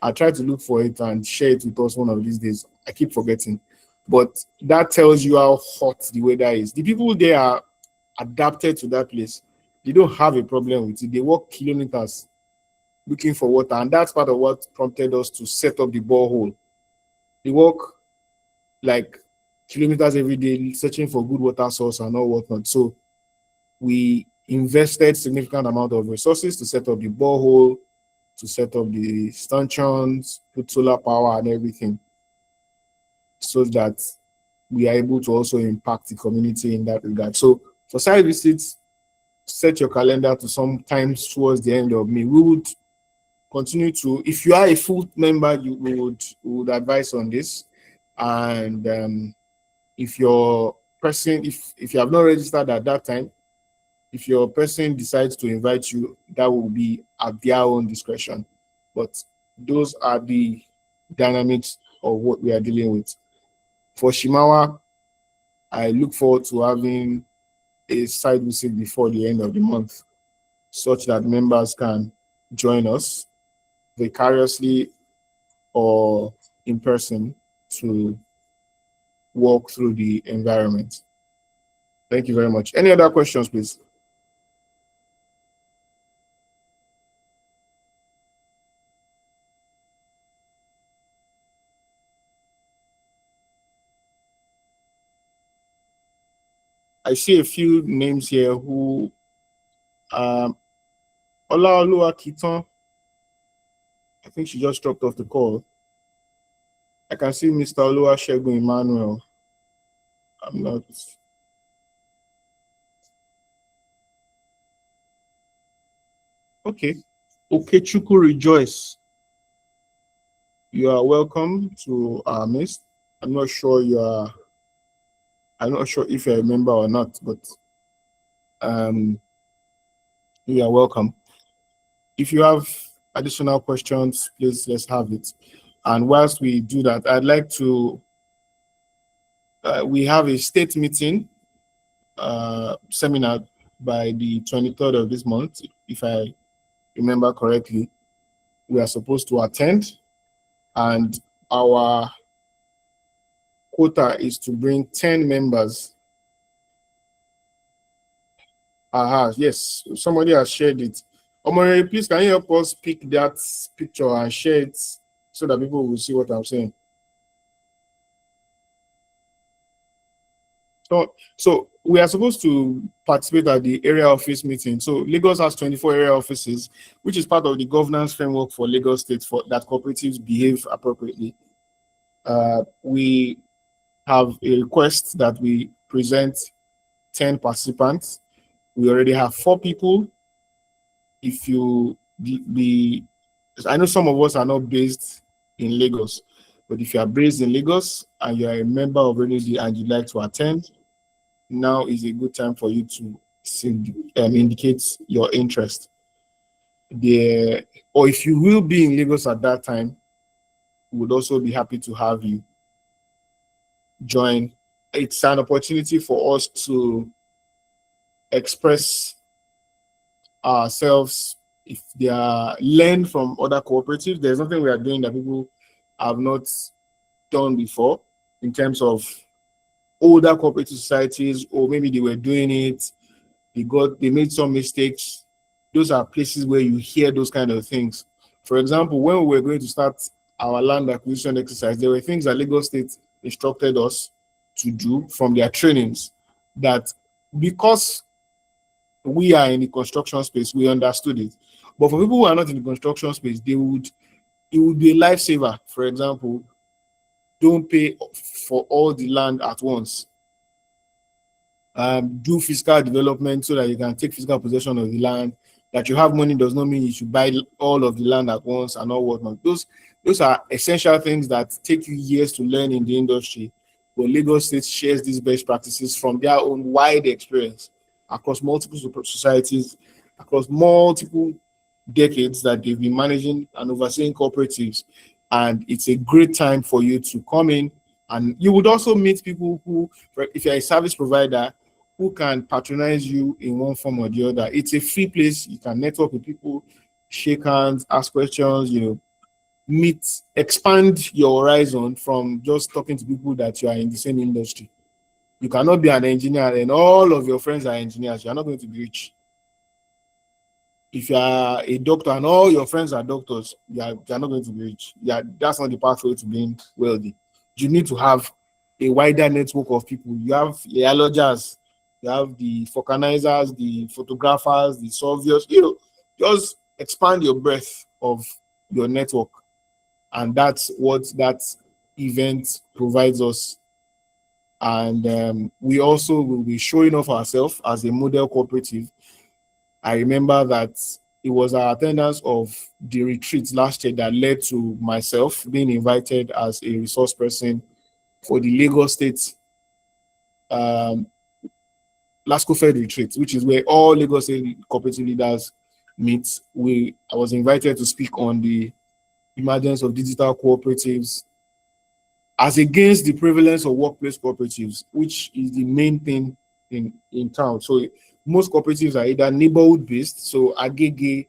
I try to look for it and share it with us one of these days. I keep forgetting. But that tells you how hot the weather is. The people there are adapted to that place. They don't have a problem with it. They walk kilometers looking for water. And that's part of what prompted us to set up the borehole. They walk like kilometers every day searching for good water source and all whatnot. So we invested significant amount of resources to set up the borehole, to set up the stanchions, put solar power and everything, so that we are able to also impact the community in that regard. So for site visits, set your calendar to sometimes towards the end of May. We would continue to, if you are a full member, we would advise on this. And if your person, if you have not registered at that time, if your person decides to invite you, that will be at their own discretion. But those are the dynamics of what we are dealing with. For Shimawa, I look forward to having a site visit before the end of the month, such that members can join us vicariously or in person to walk through the environment. Thank you very much. Any other questions, please? I see a few names here who Olaoluwa Kiton, I think she just dropped off the call. I can see Mr. Oluwasegun Emmanuel. I'm not. Okay. Okechukwu Rejoice. You are welcome to our midst. I'm not sure you are I'm not sure if you remember or not, but um, you are welcome. If you have additional questions, please let's have it. And whilst we do that, I'd like to, we have a state meeting seminar by the 23rd of this month, if I remember correctly. We are supposed to attend, and our quota is to bring 10 members. Yes, somebody has shared it. Omore, please, can you help us pick that picture and share it so that people will see what I'm saying? So we are supposed to participate at the area office meeting. So Lagos has 24 area offices, which is part of the governance framework for Lagos State for that cooperatives behave appropriately. We have a request that we present 10 participants. We already have 4 people. If you I know some of us are not based in Lagos, but if you are based in Lagos and you are a member of Rainyday and you'd like to attend, now is a good time for you to indicate your interest. Or if you will be in Lagos at that time, we would also be happy to have you join. It's an opportunity for us to express ourselves. If they are learn from other cooperatives, there's nothing we are doing that people have not done before in terms of older cooperative societies, or maybe they were doing it, they made some mistakes. Those are places where you hear those kind of things. For example, when we were going to start our land acquisition exercise, there were things that Lagos State instructed us to do from their trainings that, because we are in the construction space, we understood it. But for people who are not in the construction space, it would be a lifesaver. For example, don't pay for all the land at once. Do fiscal development so that you can take physical possession of the land. That you have money does not mean you should buy all of the land at once and all whatnot. Those are essential things that take you years to learn in the industry. But Lagos State shares these best practices from their own wide experience across multiple societies, across multiple decades that they've been managing and overseeing cooperatives. And it's a great time for you to come in. And you would also meet people who, if you're a service provider, who can patronize you in one form or the other. It's a free place. You can network with people, shake hands, ask questions, meet, expand your horizon from just talking to people that you are in the same industry. You cannot be an engineer and all of your friends are engineers. You're not going to be rich. If you are a doctor and all your friends are doctors, you're not going to be rich. That's not the pathway to being wealthy. You need to have a wider network of people. You have the allergists, you have the vulcanizers, the photographers, the surveyors. Just expand your breadth of your network. And that's what that event provides us. And we also will be showing off ourselves as a model cooperative. I remember that it was our attendance of the retreat last year that led to myself being invited as a resource person for the Lagos State LASCO Fed retreat, which is where all Lagos State cooperative leaders meet. I was invited to speak on the emergence of digital cooperatives as against the prevalence of workplace cooperatives, which is the main thing in town. So most cooperatives are either neighborhood based, so Agege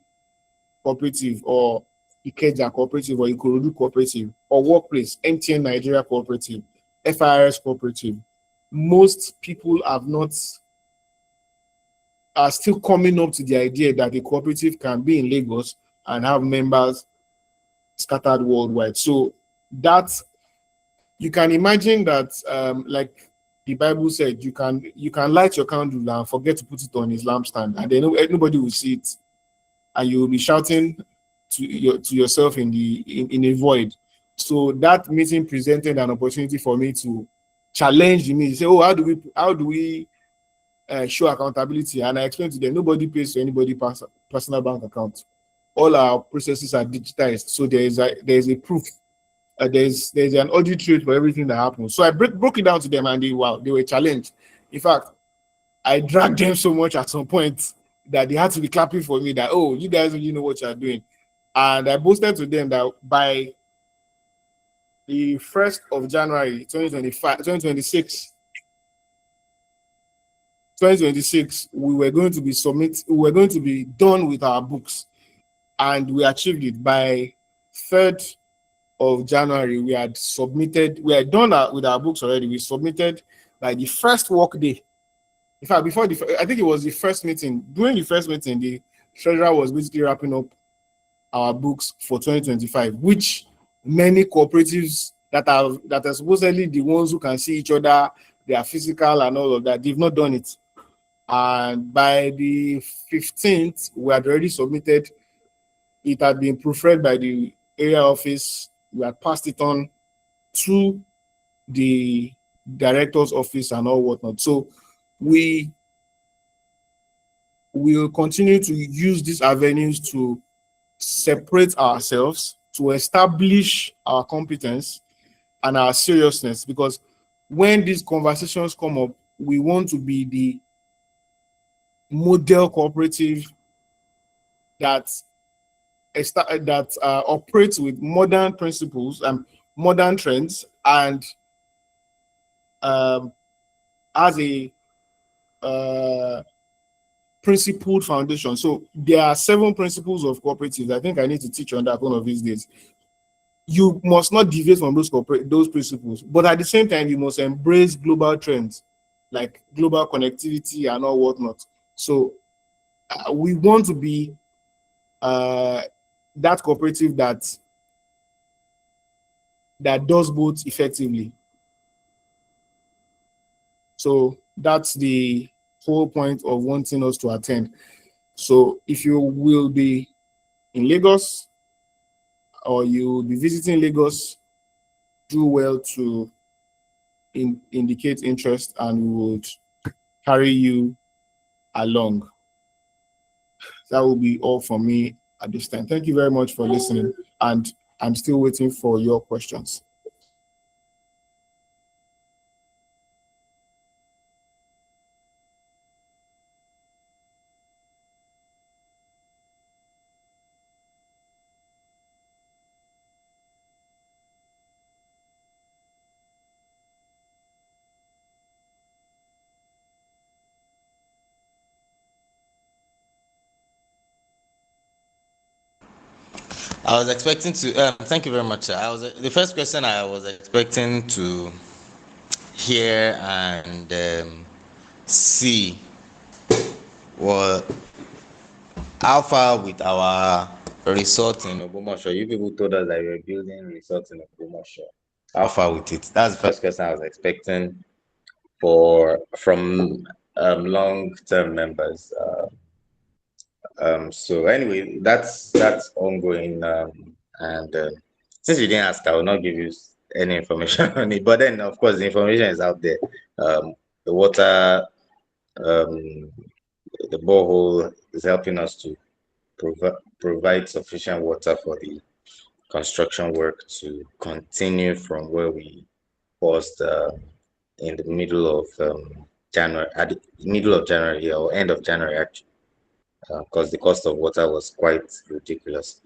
cooperative or Ikeja cooperative or Ikorodu cooperative, or workplace, MTN Nigeria cooperative, FIRS cooperative. Most people are still coming up to the idea that a cooperative can be in Lagos and have members scattered worldwide. So that's, you can imagine that, like the Bible said, you can light your candle and forget to put it on his lampstand, and then nobody will see it, and you will be shouting to yourself in a void. So that meeting presented an opportunity for me to challenge the meeting. Say, oh, how do we show accountability? And I explained to them, nobody pays to anybody personal bank account. All our processes are digitized, so there is a proof there's an audit rate for everything that happens. So I broke it down to them, and they were challenged. In fact, I dragged them so much at some point that they had to be clapping for me that, oh, you guys really know what you're doing. And I boasted to them that by the 1st of January 2026, we were going to be done with our books, and we achieved it. By 3rd of January, we had done with our books already. We submitted by the first work day. In fact, I think it was the first meeting. During the first meeting, the treasurer was basically wrapping up our books for 2025, which many cooperatives that are supposedly the ones who can see each other, they are physical and all of that, they've not done it. And by the 15th, we had already submitted. It had been proofread by the area office. We had passed it on to the director's office and all whatnot. So we will continue to use these avenues to separate ourselves, to establish our competence and our seriousness, because when these conversations come up, we want to be the model cooperative that operates with modern principles and modern trends, and as a principled foundation. So there are 7 principles of cooperatives. I think I need to teach on that one of these days. You must not deviate from those principles, but at the same time, you must embrace global trends like global connectivity and all whatnot. So we want to be that cooperative that does both effectively. So that's the whole point of wanting us to attend. So if you will be in Lagos or you will be visiting Lagos, do well to indicate interest, and we would carry you along. That will be all from me at this time. Thank you very much for listening, and I'm still waiting for your questions. I was expecting to. Thank you very much, sir. The first question I was expecting to hear and see was how far with our resort in Ogbomoso. You people told us that you were building resorts in Ogbomoso. How far with it? That's the first question I was expecting from long-term members. So anyway, that's ongoing. And since you didn't ask, I will not give you any information on it. But then, of course, the information is out there. The water, the borehole is helping us to provide sufficient water for the construction work to continue from where we paused in the middle of January, at the middle of January or end of January, actually, because the cost of water was quite ridiculous.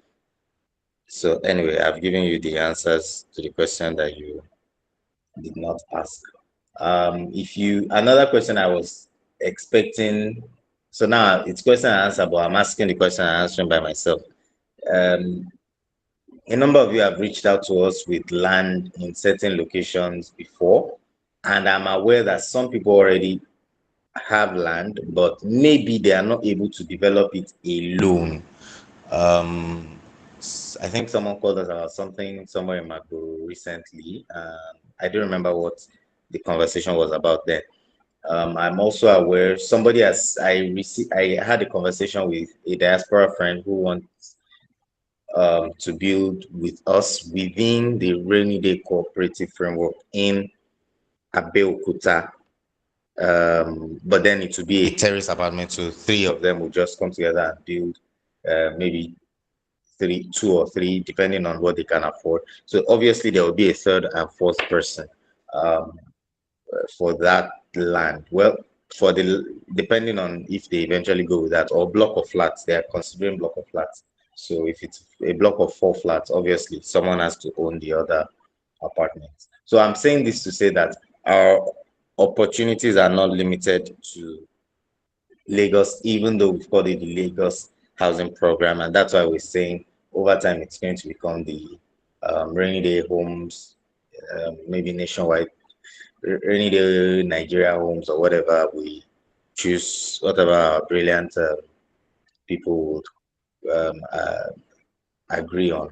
So anyway, I've given you the answers to the question that you did not ask. Another question I was expecting, so now it's question and answer, but I'm asking the question and answering by myself. A number of you have reached out to us with land in certain locations before, and I'm aware that some people already have land, but maybe they are not able to develop it alone. I think someone called us about something somewhere in Magbo recently. I don't remember what the conversation was about then. I'm also aware I had a conversation with a diaspora friend who wants to build with us within the Rainyday cooperative framework in Abeokuta. But then it would be a terrace apartment, so 3 of them would just come together and build maybe three, two or three, depending on what they can afford. So obviously there will be a third and fourth person um, for that land. Well, for the depending on if they eventually go with that or block of flats, they are considering block of flats. So if it's a block of four flats, obviously someone has to own the other apartments. So I'm saying this to say that our opportunities are not limited to Lagos, even though we've called it the Lagos housing program, and that's why we're saying over time it's going to become the rainy day homes, maybe nationwide rainy day Nigeria homes or whatever we choose, whatever our brilliant people would agree on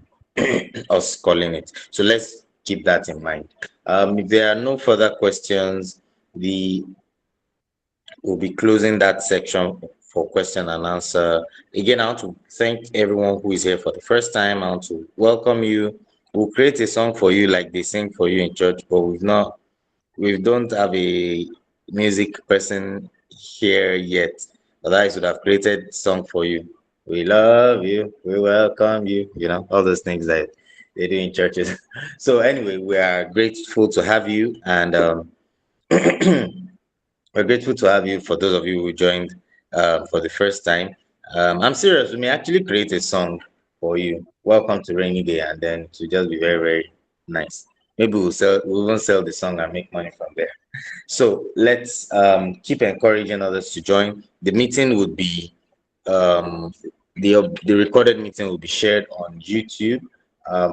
us calling it. So let's keep that in mind. If there are no further questions, the we'll be closing that section for question and answer. Again, I want to thank everyone who is here for the first time. I want to welcome you. We'll create a song for you like they sing for you in church, but we don't have a music person here yet. Otherwise, would have created song for you. We love you, we welcome you, all those things that they do in churches. So anyway, we are grateful to have you, and we're grateful to have you. For those of you who joined for the first time, I'm serious. We may actually create a song for you. Welcome to Rainy Day, and then to just be very, very nice. Maybe we'll even sell the song and make money from there. So let's keep encouraging others to join. The meeting would be the recorded meeting will be shared on YouTube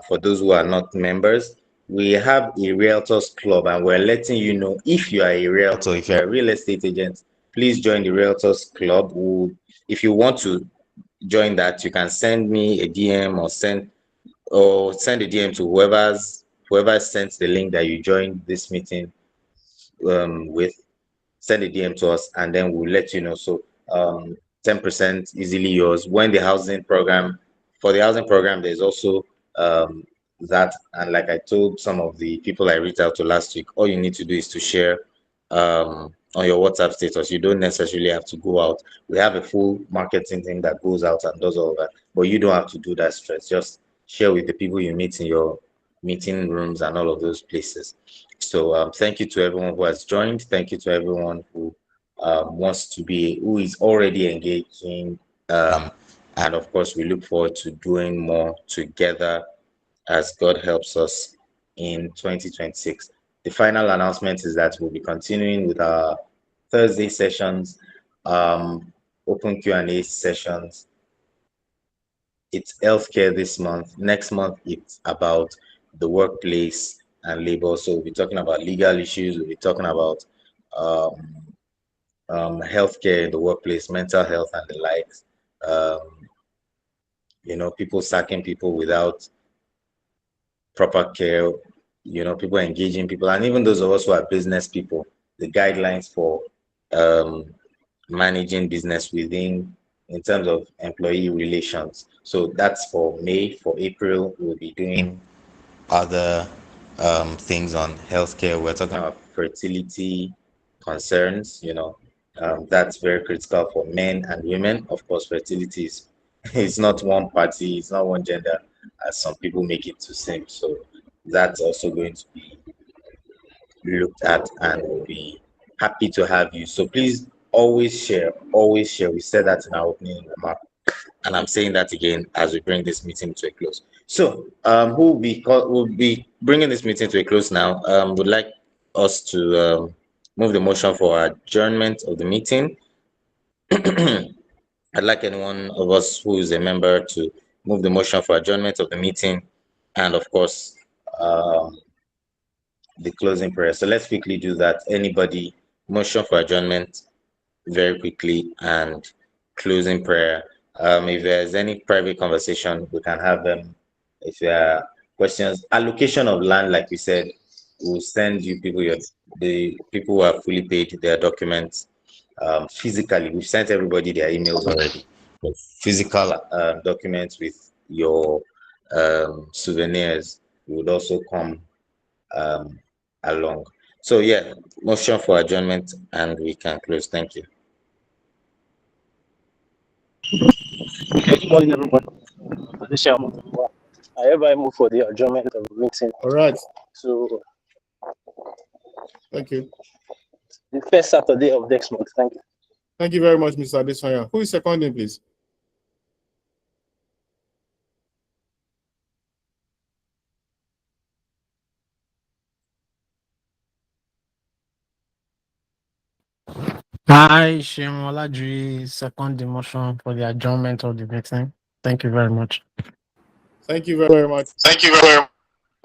for those who are not members. We have a realtors club, and we're letting you know if you are a realtor, if you're a real estate agent, please join the realtors club. If you want to join that, you can send me a DM or send a DM to whoever sent the link that you joined this meeting with. Send a DM to us, and then we'll let you know. So 10% easily yours. When the housing program For the housing program, there's also that. And like I told some of the people I reached out to last week, all you need to do is to share on your WhatsApp status. You don't necessarily have to go out. We have a full marketing team that goes out and does all that, but you don't have to do that stress. Just share with the people you meet in your meeting rooms and all of those places. So thank you to everyone who has joined. Thank you to everyone who who is already engaging. And of course, we look forward to doing more together as God helps us in 2026. The final announcement is that we'll be continuing with our Thursday sessions, open Q&A sessions. It's healthcare this month. Next month, it's about the workplace and labor. So we'll be talking about legal issues. We'll be talking about healthcare in the workplace, mental health, and the likes. People sacking people without proper care, people engaging people, and even those of us who are business people, the guidelines for managing business within in terms of employee relations. So that's for May. For April, we'll be doing other things on healthcare. We're talking about fertility concerns, that's very critical for men and women. Of course, fertility is it's not one party, it's not one gender, as some people make it to seem. So that's also going to be looked at, and we'll be happy to have you. So please always share, always share. We said that in our opening remark, and I'm saying that again as we bring this meeting to a close. So we'll be bringing this meeting to a close now. Would like us to move the motion for adjournment of the meeting. I'd like anyone of us who is a member to move the motion for adjournment of the meeting, and of course, the closing prayer. So let's quickly do that. Anybody, motion for adjournment very quickly, and closing prayer. If there's any private conversation, we can have them. If there are questions, allocation of land, like we said, we'll send you the people who are fully paid their documents physically. We've sent everybody their emails already. The physical documents with your souvenirs would also come along. So yeah, motion for adjournment, and we can close. Thank you. Good morning, everybody. I hereby move for the adjournment of the meeting. All right. So Thank you. the first Saturday of next month. Thank you. Thank you very much, Mr. Adesanya. Who is seconding, please? Hi, Shemolaji, second the motion for the adjournment of the meeting. Thank you very much. Thank you very much. Thank you very much.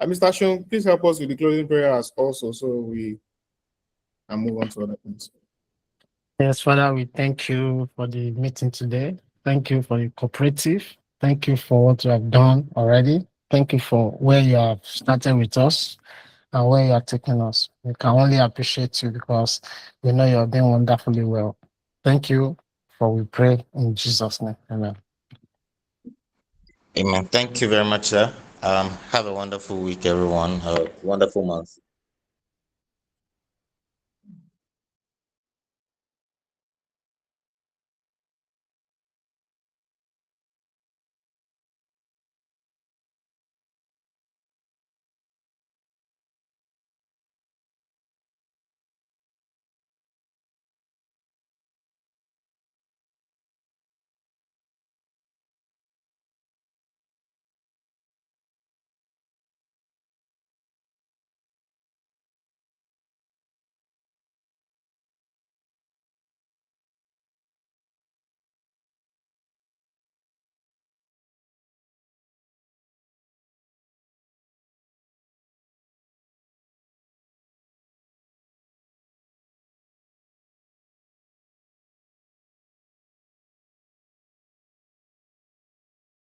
Mr. Shung, please help us with the closing prayers also, so we can move on to other things. Yes, Father, we thank you for the meeting today. Thank you for the cooperative. Thank you for what you have done already. Thank you for where you have started with us and where you are taking us. We can only appreciate you because we know you are doing wonderfully well. Thank you for we pray in Jesus' name. Amen. Amen. Thank you very much, sir. Have a wonderful week, everyone. A wonderful month.